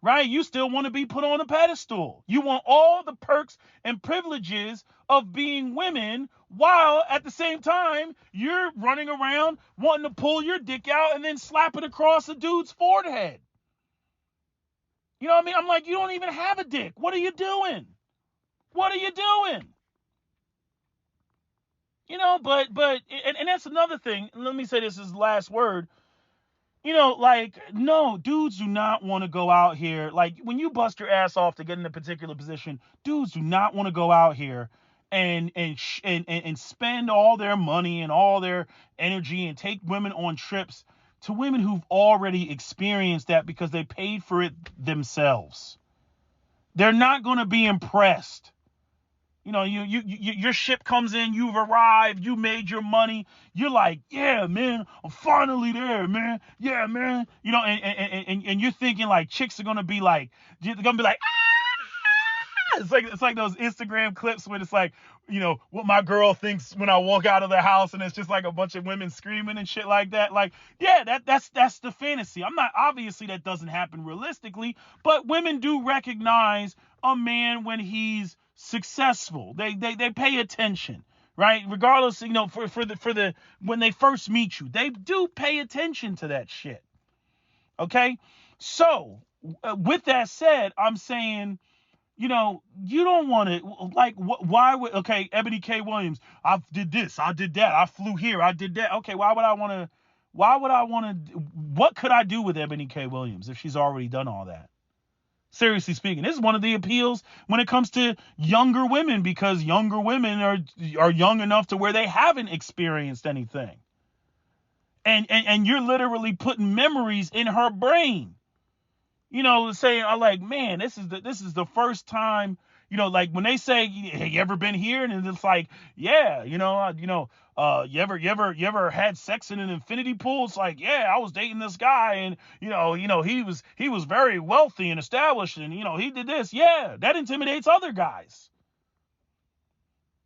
right? You still want to be put on a pedestal. You want all the perks and privileges of being women, while at the same time you're running around wanting to pull your dick out and then slap it across a dude's forehead. You know what I mean? I'm like, you don't even have a dick. What are you doing? What are you doing? You know, but and that's another thing. Let me say this as the last word. You know, like, no, dudes do not want to go out here. Like, when you bust your ass off to get in a particular position, dudes do not want to go out here and spend all their money and all their energy and take women on trips to women who've already experienced that because they paid for it themselves. They're not going to be impressed. You know, your ship comes in, you've arrived, you made your money. You're like, yeah, man, I'm finally there, man. Yeah, man. You know, and you're thinking like chicks are gonna be like, ah! It's like those Instagram clips where it's like, you know, what my girl thinks when I walk out of the house, and it's just like a bunch of women screaming and shit like that. Like, yeah, that's the fantasy. I'm not, obviously that doesn't happen realistically, but women do recognize a man when he's successful. They pay attention, right? Regardless, you know, for the when they first meet you, they do pay attention to that shit. Okay, so with that said, I'm saying, you know, you don't want to, like, why would, okay, Eboni K. Williams, I did this, I did that, I flew here, I did that. Okay, why would I want to, what could I do with Eboni K. Williams if she's already done all that? Seriously speaking, this is one of the appeals when it comes to younger women, because younger women are young enough to where they haven't experienced anything. And you're literally putting memories in her brain. You know, saying, I like, man, this is the first time, you know, like when they say, hey, you ever been here? And it's like, yeah, you ever had sex in an infinity pool? It's like, yeah, I was dating this guy, and you know, he was very wealthy and established, and you know, he did this. Yeah, that intimidates other guys.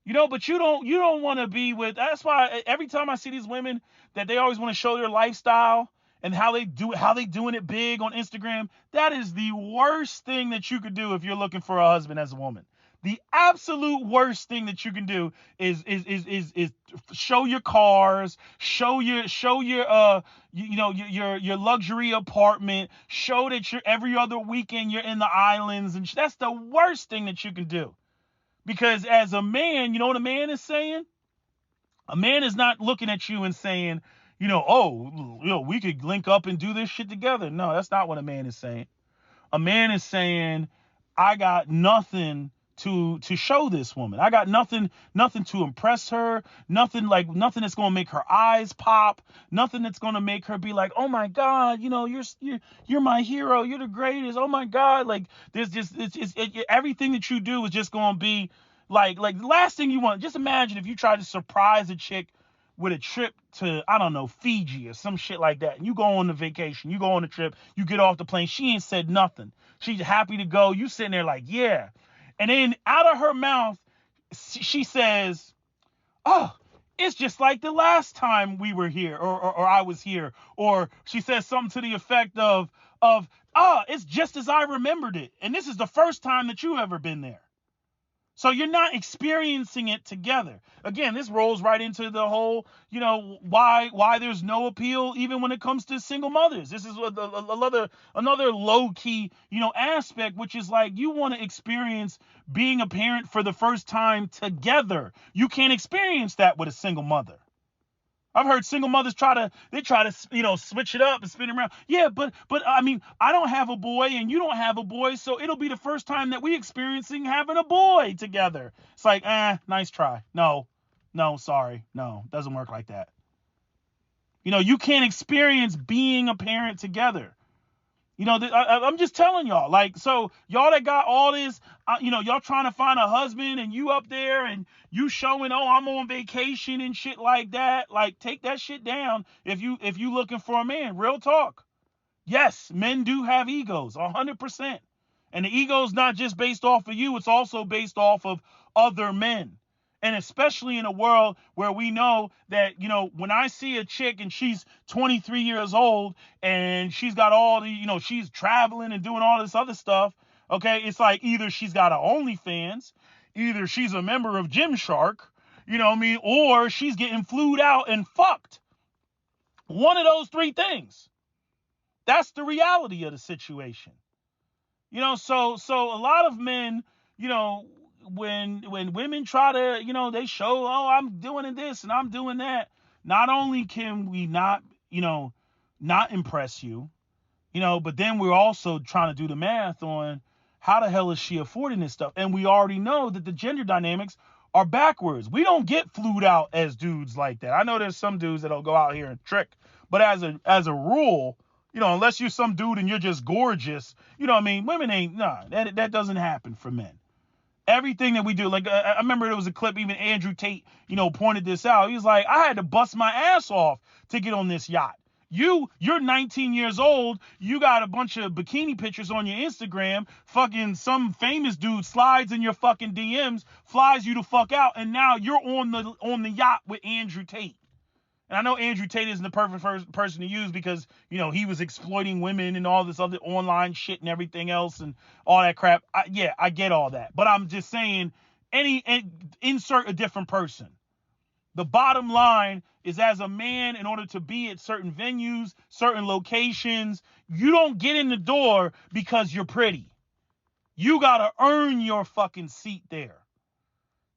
You know, but you don't want to be with. That's why every time I see these women that they always want to show their lifestyle and how they doing it big on Instagram, that is the worst thing that you could do if you're looking for a husband as a woman. The absolute worst thing that you can do is show your cars, show your your luxury apartment, show that you're every other weekend you're in the islands, and that's the worst thing that you can do. Because as a man, you know what a man is saying? A man is not looking at you and saying, you know, oh, you know, we could link up and do this shit together. No, that's not what a man is saying. A man is saying, I got nothing to show this woman. I got nothing to impress her. Nothing that's gonna make her eyes pop. Nothing that's gonna make her be like, oh my God, you know, you're my hero. You're the greatest. Oh my God, like there's just everything that you do is just gonna be like the last thing you want. Just imagine if you try to surprise a chick with a trip to, I don't know, Fiji or some shit like that. And you go on the vacation, you go on the trip, you get off the plane. She ain't said nothing. She's happy to go. You sitting there like, yeah. And then out of her mouth, she says, oh, it's just like the last time we were here, or I was here. Or she says something to the effect of, oh, it's just as I remembered it. And this is the first time that you've ever been there. So you're not experiencing it together. Again, this rolls right into the whole, you know, why there's no appeal even when it comes to single mothers. This is another low key, you know, aspect, which is like you want to experience being a parent for the first time together. You can't experience that with a single mother. I've heard single mothers try to, you know, switch it up and spin it around. Yeah, but I mean, I don't have a boy and you don't have a boy, so it'll be the first time that we experiencing having a boy together. It's like, nice try. No, sorry. No, doesn't work like that. You know, you can't experience being a parent together. You know, I'm just telling y'all, like, so y'all that got all this, you know, y'all trying to find a husband and you up there and you showing, oh, I'm on vacation and shit like that. Like, take that shit down if you looking for a man. Real talk. Yes, men do have egos, 100%. And the ego's not just based off of you. It's also based off of other men. And especially in a world where we know that, when I see a chick and she's 23 years old and she's got all the, she's traveling and doing all this other stuff, okay, it's like either she's got an OnlyFans, either she's a member of Gymshark, or she's getting flued out and fucked. One of those three things. That's the reality of the situation. So a lot of men, when women try to, they show, oh, I'm doing this and I'm doing that. Not only can we not impress you, but then we're also trying to do the math on how the hell is she affording this stuff? And we already know that the gender dynamics are backwards. We don't get flued out as dudes like that. I know there's some dudes that'll go out here and trick, but as a rule, unless you're some dude and you're just gorgeous, women ain't, that doesn't happen for men. Everything that we do, like I remember there was a clip, even Andrew Tate, pointed this out. He was like, I had to bust my ass off to get on this yacht. You're 19 years old. You got a bunch of bikini pictures on your Instagram. Fucking some famous dude slides in your fucking DMs, flies you the fuck out, and now you're on the yacht with Andrew Tate. And I know Andrew Tate isn't the perfect person to use because, he was exploiting women and all this other online shit and everything else and all that crap. I get all that. But I'm just saying, insert a different person. The bottom line is, as a man, in order to be at certain venues, certain locations, you don't get in the door because you're pretty. You got to earn your fucking seat there.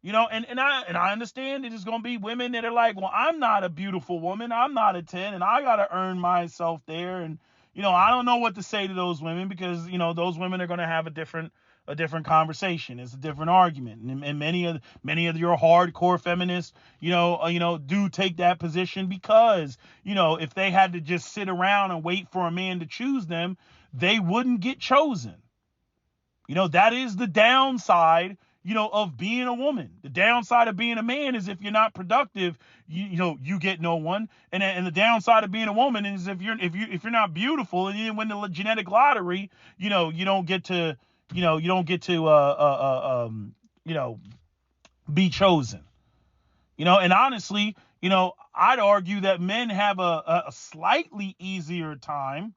And I understand it is going to be women that are like, well, I'm not a beautiful woman. I'm not a 10 and I got to earn myself there. And, I don't know what to say to those women because, those women are going to have a different conversation. It's a different argument. And many of your hardcore feminists, do take that position because, if they had to just sit around and wait for a man to choose them, they wouldn't get chosen. That is the downside, of being a woman. The downside of being a man is if you're not productive, you get no one. And the downside of being a woman is if you're not beautiful and you didn't win the genetic lottery, you don't get to be chosen. And honestly, I'd argue that men have a slightly easier time,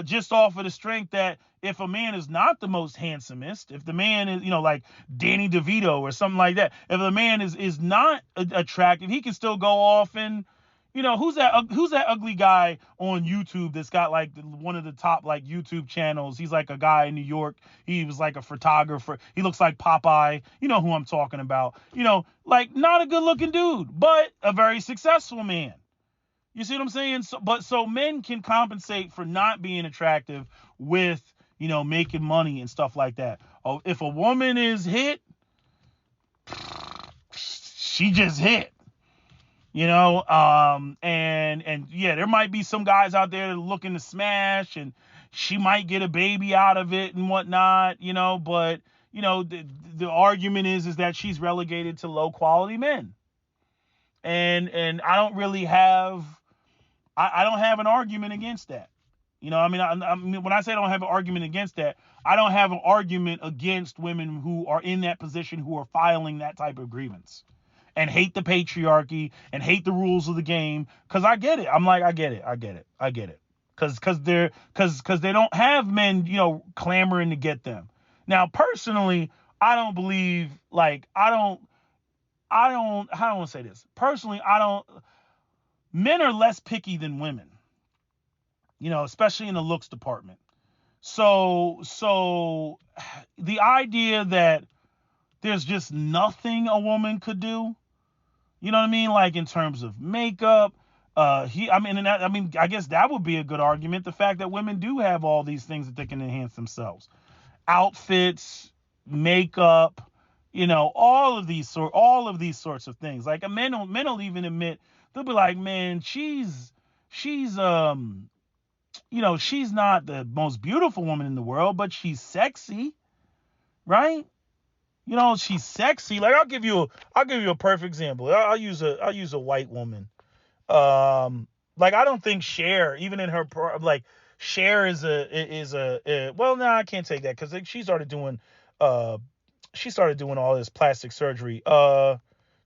just off of the strength that if a man is not the most handsomest, if the man is, like Danny DeVito or something like that, if the man is not attractive, he can still go off and, who's that ugly guy on YouTube that's got like one of the top like YouTube channels? He's like a guy in New York. He was like a photographer. He looks like Popeye. You know who I'm talking about. Like not a good looking dude, but a very successful man. You see what I'm saying? So men can compensate for not being attractive with, making money and stuff like that. Oh, if a woman is hit, she just hit. And yeah, there might be some guys out there looking to smash and she might get a baby out of it and whatnot, but the argument is that she's relegated to low quality men. And I don't really have I don't have an argument against that. I mean, when I say I don't have an argument against that, I don't have an argument against women who are in that position who are filing that type of grievance and hate the patriarchy and hate the rules of the game. Cause I get it. I'm like, I get it. Cause they don't have men, clamoring to get them. Now, personally, I don't believe I don't, how do I want to say this? Personally, men are less picky than women, especially in the looks department. So the idea that there's just nothing a woman could do, you know what I mean? Like in terms of makeup, I guess that would be a good argument. The fact that women do have all these things that they can enhance themselves, outfits, makeup, all of these sorts of things. Like men will even admit, they'll be like, man, she's not the most beautiful woman in the world, but she's sexy, right? She's sexy. Like I'll give you a perfect example. I'll use a white woman. Like I don't think Cher, even in her Cher is a well, no, I can't take that because she started doing all this plastic surgery.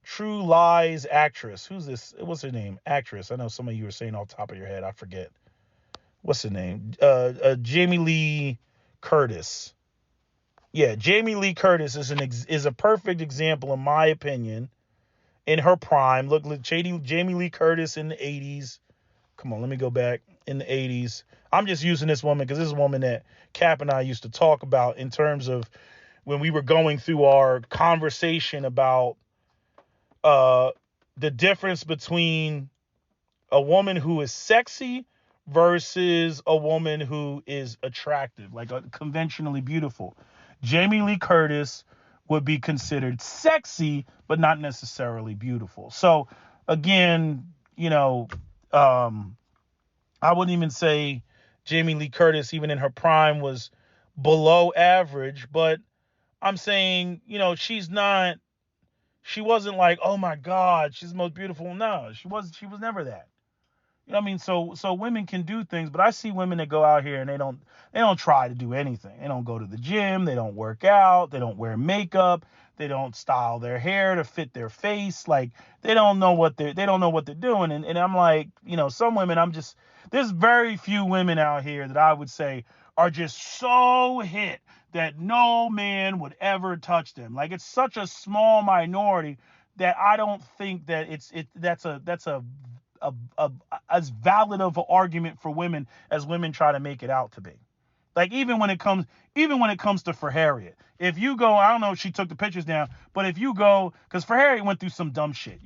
True Lies actress. Who's this? What's her name? Actress. I know some of you are saying off the top of your head. I forget. What's her name? Jamie Lee Curtis. Yeah, Jamie Lee Curtis is a perfect example, in my opinion, in her prime. Look, Jamie Lee Curtis in the 80s. Come on, let me go back in the 80s. I'm just using this woman because this is a woman that Cap and I used to talk about in terms of when we were going through our conversation about the difference between a woman who is sexy versus a woman who is attractive, like conventionally beautiful. Jamie Lee Curtis would be considered sexy, but not necessarily beautiful. So again, I wouldn't even say Jamie Lee Curtis, even in her prime, was below average, but I'm saying, she wasn't like, oh my God, she's the most beautiful. No, she was never that. You know what I mean? So women can do things, but I see women that go out here and they don't try to do anything. They don't go to the gym, they don't work out, they don't wear makeup, they don't style their hair to fit their face. Like they don't know what they're doing. And I'm like, some women, there's very few women out here that I would say are just so hit that no man would ever touch them. Like it's such a small minority that I don't think that that's as valid of an argument for women as women try to make it out to be. Like even when it comes to For Harriet, if you go, I don't know if she took the pictures down, but if you go, because For Harriet went through some dumb shit,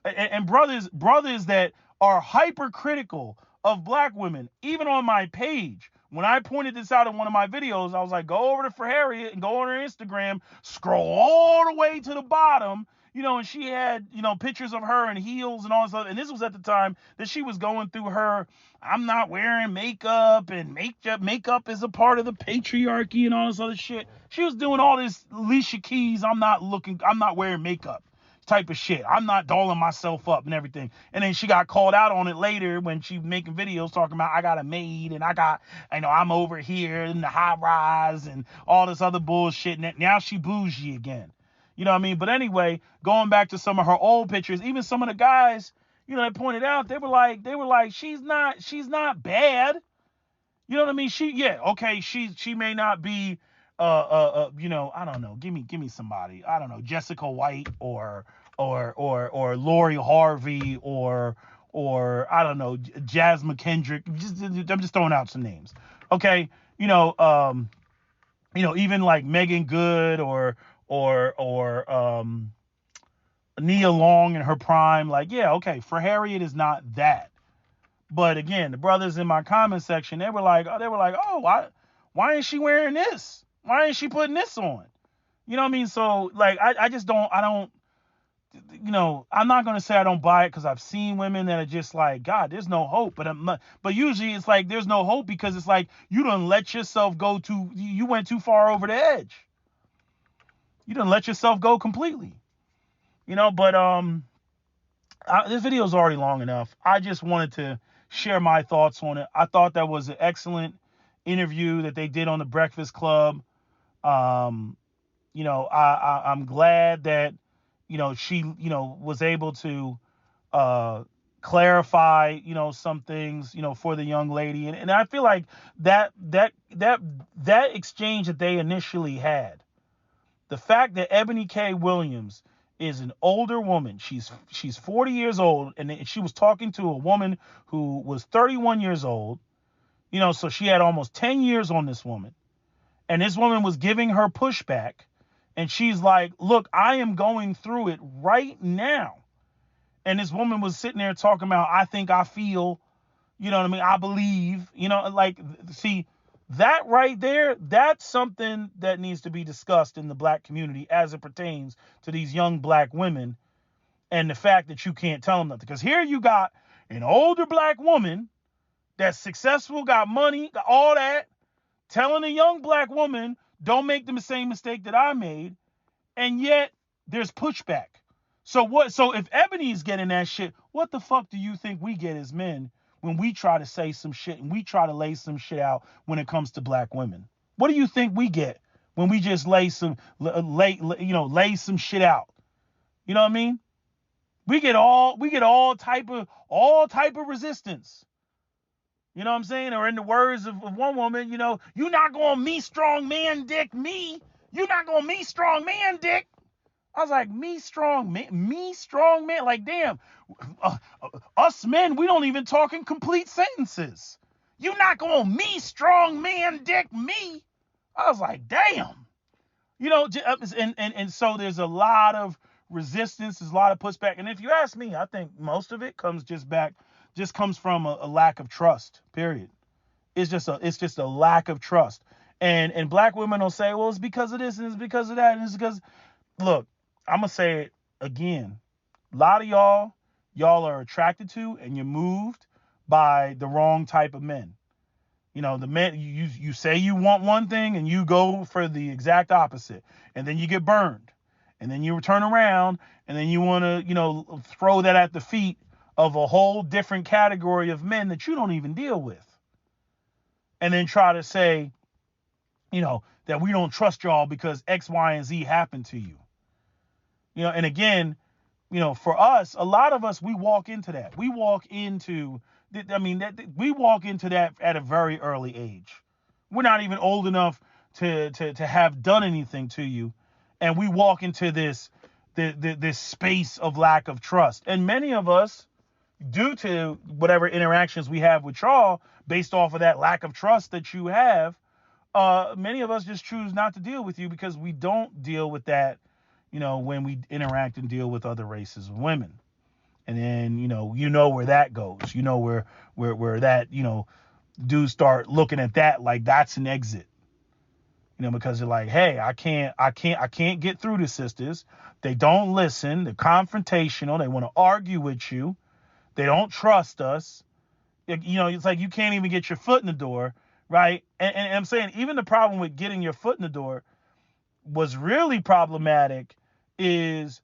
and brothers that are hypercritical of black women, even on my page. When I pointed this out in one of my videos, I was like, go over to For Harriet and go on her Instagram, scroll all the way to the bottom, and she had, pictures of her in heels and all this other. And this was at the time that she was going through her, I'm not wearing makeup and makeup is a part of the patriarchy and all this other shit. She was doing all this Alicia Keys, I'm not wearing makeup type of shit. I'm not dolling myself up and everything. And then she got called out on it later when she making videos talking about I got a maid and I'm over here in the high rise and all this other bullshit. And now she bougie again. You know what I mean? But anyway, going back to some of her old pictures, even some of the guys, that pointed out, they were like, she's not bad. You know what I mean? She may not be, I don't know. Give me somebody. I don't know, Jessica White or Lori Harvey or I don't know, Jasmine Kendrick. I'm just throwing out some names. Okay, even like Megan Good or Nia Long in her prime. Like, yeah, okay, For Harriet is not that. But again, the brothers in my comment section, they were like, oh, why ain't she wearing this? Why ain't she putting this on? You know what I mean? So like, I don't, I'm not going to say I don't buy it because I've seen women that are just like, God, there's no hope. But usually it's like, there's no hope because it's like, you done let yourself you went too far over the edge. You done let yourself go completely. But this video is already long enough. I just wanted to share my thoughts on it. I thought that was an excellent interview that they did on the Breakfast Club. I'm glad that, she, was able to clarify, some things, for the young lady. And I feel like that exchange that they initially had, the fact that Eboni K. Williams is an older woman, she's 40 years old, and she was talking to a woman who was 31 years old, so she had almost 10 years on this woman. And this woman was giving her pushback, and she's like, look, I am going through it right now. And this woman was sitting there talking about, I think, I feel, you know what I mean? I believe, see, that right there, that's something that needs to be discussed in the black community as it pertains to these young black women and the fact that you can't tell them nothing. Because here you got an older black woman that's successful, got money, got all that, telling a young black woman, don't make the same mistake that I made. And yet there's pushback. So if Ebony's getting that shit, what the fuck do you think we get as men when we try to say some shit and we try to lay some shit out when it comes to black women? What do you think we get when we just lay some shit out? You know what I mean? We get all type of resistance. You know what I'm saying? Or in the words of one woman, you not gonna me strong man dick me. You not gonna me strong man dick. I was like, me strong man. Like, damn, us men, we don't even talk in complete sentences. You not gonna me strong man dick me. I was like, damn. And so there's a lot of resistance, there's a lot of pushback. And if you ask me, I think most of it comes comes from a lack of trust, period. It's just a lack of trust. And black women will say, well, it's because of this and it's because of that and it's because, look, I'm gonna say it again. A lot of y'all are attracted to and you're moved by the wrong type of men. The men, you say you want one thing and you go for the exact opposite, and then you get burned, and then you turn around and then you want to throw that at the feet of a whole different category of men that you don't even deal with, and then try to say that we don't trust y'all because X, Y, and Z happened to you. And again, for us, a lot of us, we walk into that. We walk into that at a very early age. We're not even old enough to have done anything to you, and we walk into this space of lack of trust. And many of us, due to whatever interactions we have with y'all, based off of that lack of trust that you have, many of us just choose not to deal with you because we don't deal with that, when we interact and deal with other races of women. And then, where that goes, where that, dudes start looking at that like that's an exit, because they're like, hey, I can't get through to sisters. They don't listen. They're confrontational. They want to argue with you. They don't trust us. It's like you can't even get your foot in the door. Right. And I'm saying even the problem with getting your foot in the door was really problematic is,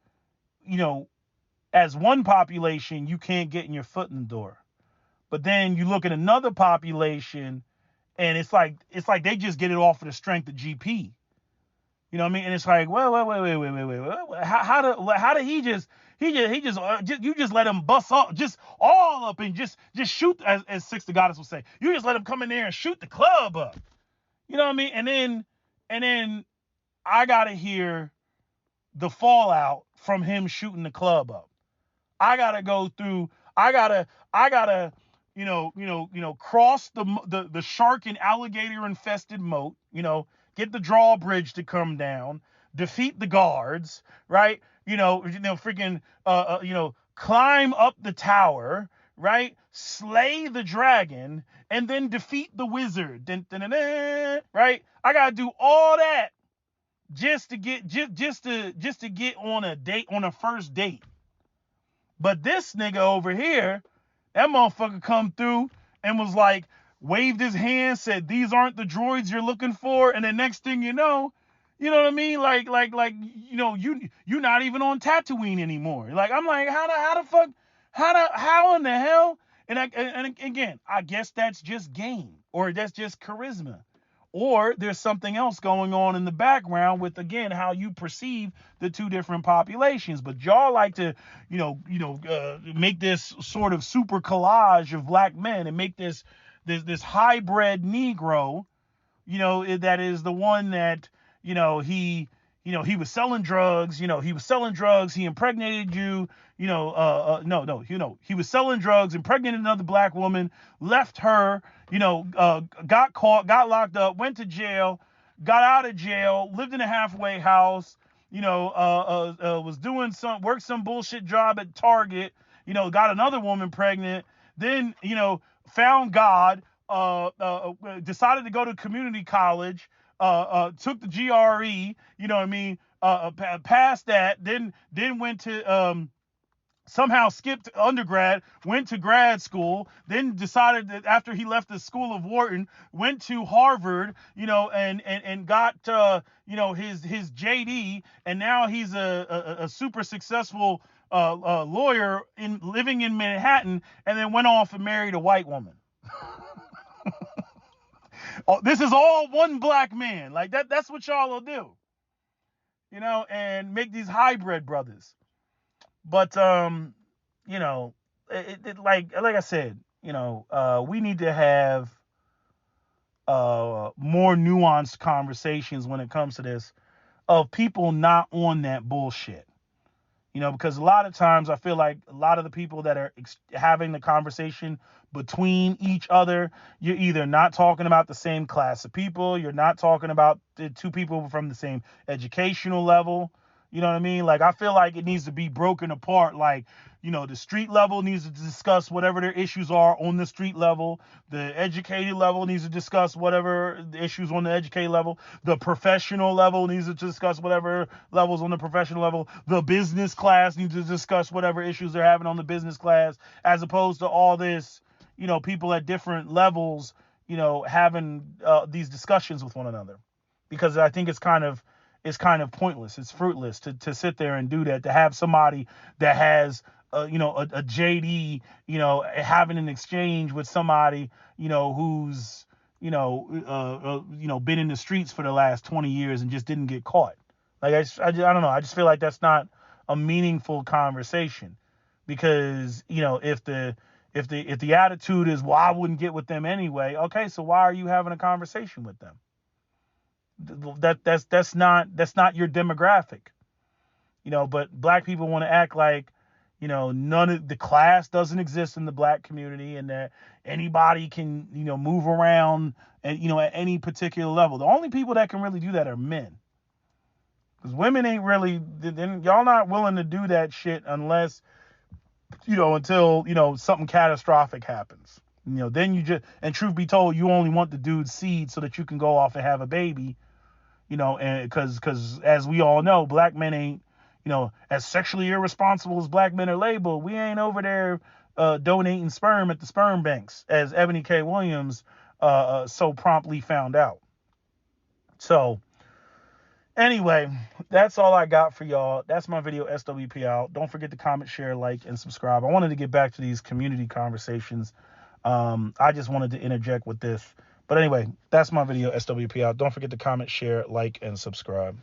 as one population, you can't get in your foot in the door. But then you look at another population and it's like they just get it off of the strength of GP. You know what I mean? And it's like, well, wait. How did he just you just let him bust all, just all up and just shoot, as Six the Goddess would say. You just let him come in there and shoot the club up. You know what I mean? And then I gotta hear the fallout from him shooting the club up. I gotta go through. I gotta, cross the shark and alligator infested moat. Get the drawbridge to come down, defeat the guards, right? Freaking, climb up the tower, right? Slay the dragon, and then defeat the wizard. Dun, dun, dun, dun, right? I gotta do all that just to get on a date, on a first date. But this nigga over here, that motherfucker come through and was like, waved his hand, said, "These aren't the droids you're looking for." And the next thing you know what I mean? You're not even on Tatooine anymore. Like, I'm like, how in the hell? And again, I guess that's just game, or that's just charisma. Or there's something else going on in the background with, again, how you perceive the two different populations. But y'all like to, make this sort of super collage of black men and make this hybrid Negro, that is the one that, he was selling drugs, he impregnated you, he was selling drugs, impregnated another black woman, left her, got caught, got locked up, went to jail, got out of jail, lived in a halfway house, was doing worked some bullshit job at Target, got another woman pregnant, then, found God, decided to go to community college, took the GRE, passed that, then went to, somehow skipped undergrad, went to grad school, then decided that after he left the School of Wharton, went to Harvard, and got, his JD, and now he's a super successful lawyer living in Manhattan, and then went off and married a white woman. Oh, this is all one black man. Like that's what y'all will do. And make these hybrid brothers. But like I said, we need to have more nuanced conversations when it comes to this, of people not on that bullshit. Because a lot of times I feel like a lot of the people that are having the conversation between each other, you're either not talking about the same class of people, you're not talking about the two people from the same educational level. You know what I mean? Like, I feel like it needs to be broken apart. Like, the street level needs to discuss whatever their issues are on the street level. The educated level needs to discuss whatever the issues on the educated level. The professional level needs to discuss whatever levels on the professional level. The business class needs to discuss whatever issues they're having on the business class, as opposed to all this, people at different levels, having these discussions with one another. Because I think it's kind of pointless. It's fruitless to sit there and do that, to have somebody that has a JD, having an exchange with somebody, who's, been in the streets for the last 20 years and just didn't get caught. Like, I don't know. I just feel like that's not a meaningful conversation, because, if the attitude is, well, I wouldn't get with them anyway. Okay, so why are you having a conversation with them? That's not your demographic. But black people want to act like, none of the class doesn't exist in the black community, and that anybody can, move around and, at any particular level. The only people that can really do that are men. Because women ain't really, then y'all not willing to do that shit unless, until, something catastrophic happens. Then you just, and truth be told, you only want the dude's seed so that you can go off and have a baby, and because as we all know, black men ain't, as sexually irresponsible as black men are labeled. We ain't over there donating sperm at the sperm banks, as Eboni K. Williams so promptly found out. So anyway, that's all I got for y'all. That's my video, SWP out. Don't forget to comment, share, like, and subscribe. I wanted to get back to these community conversations. I just wanted to interject with this. But anyway, that's my video, SWP out. Don't forget to comment, share, like, and subscribe.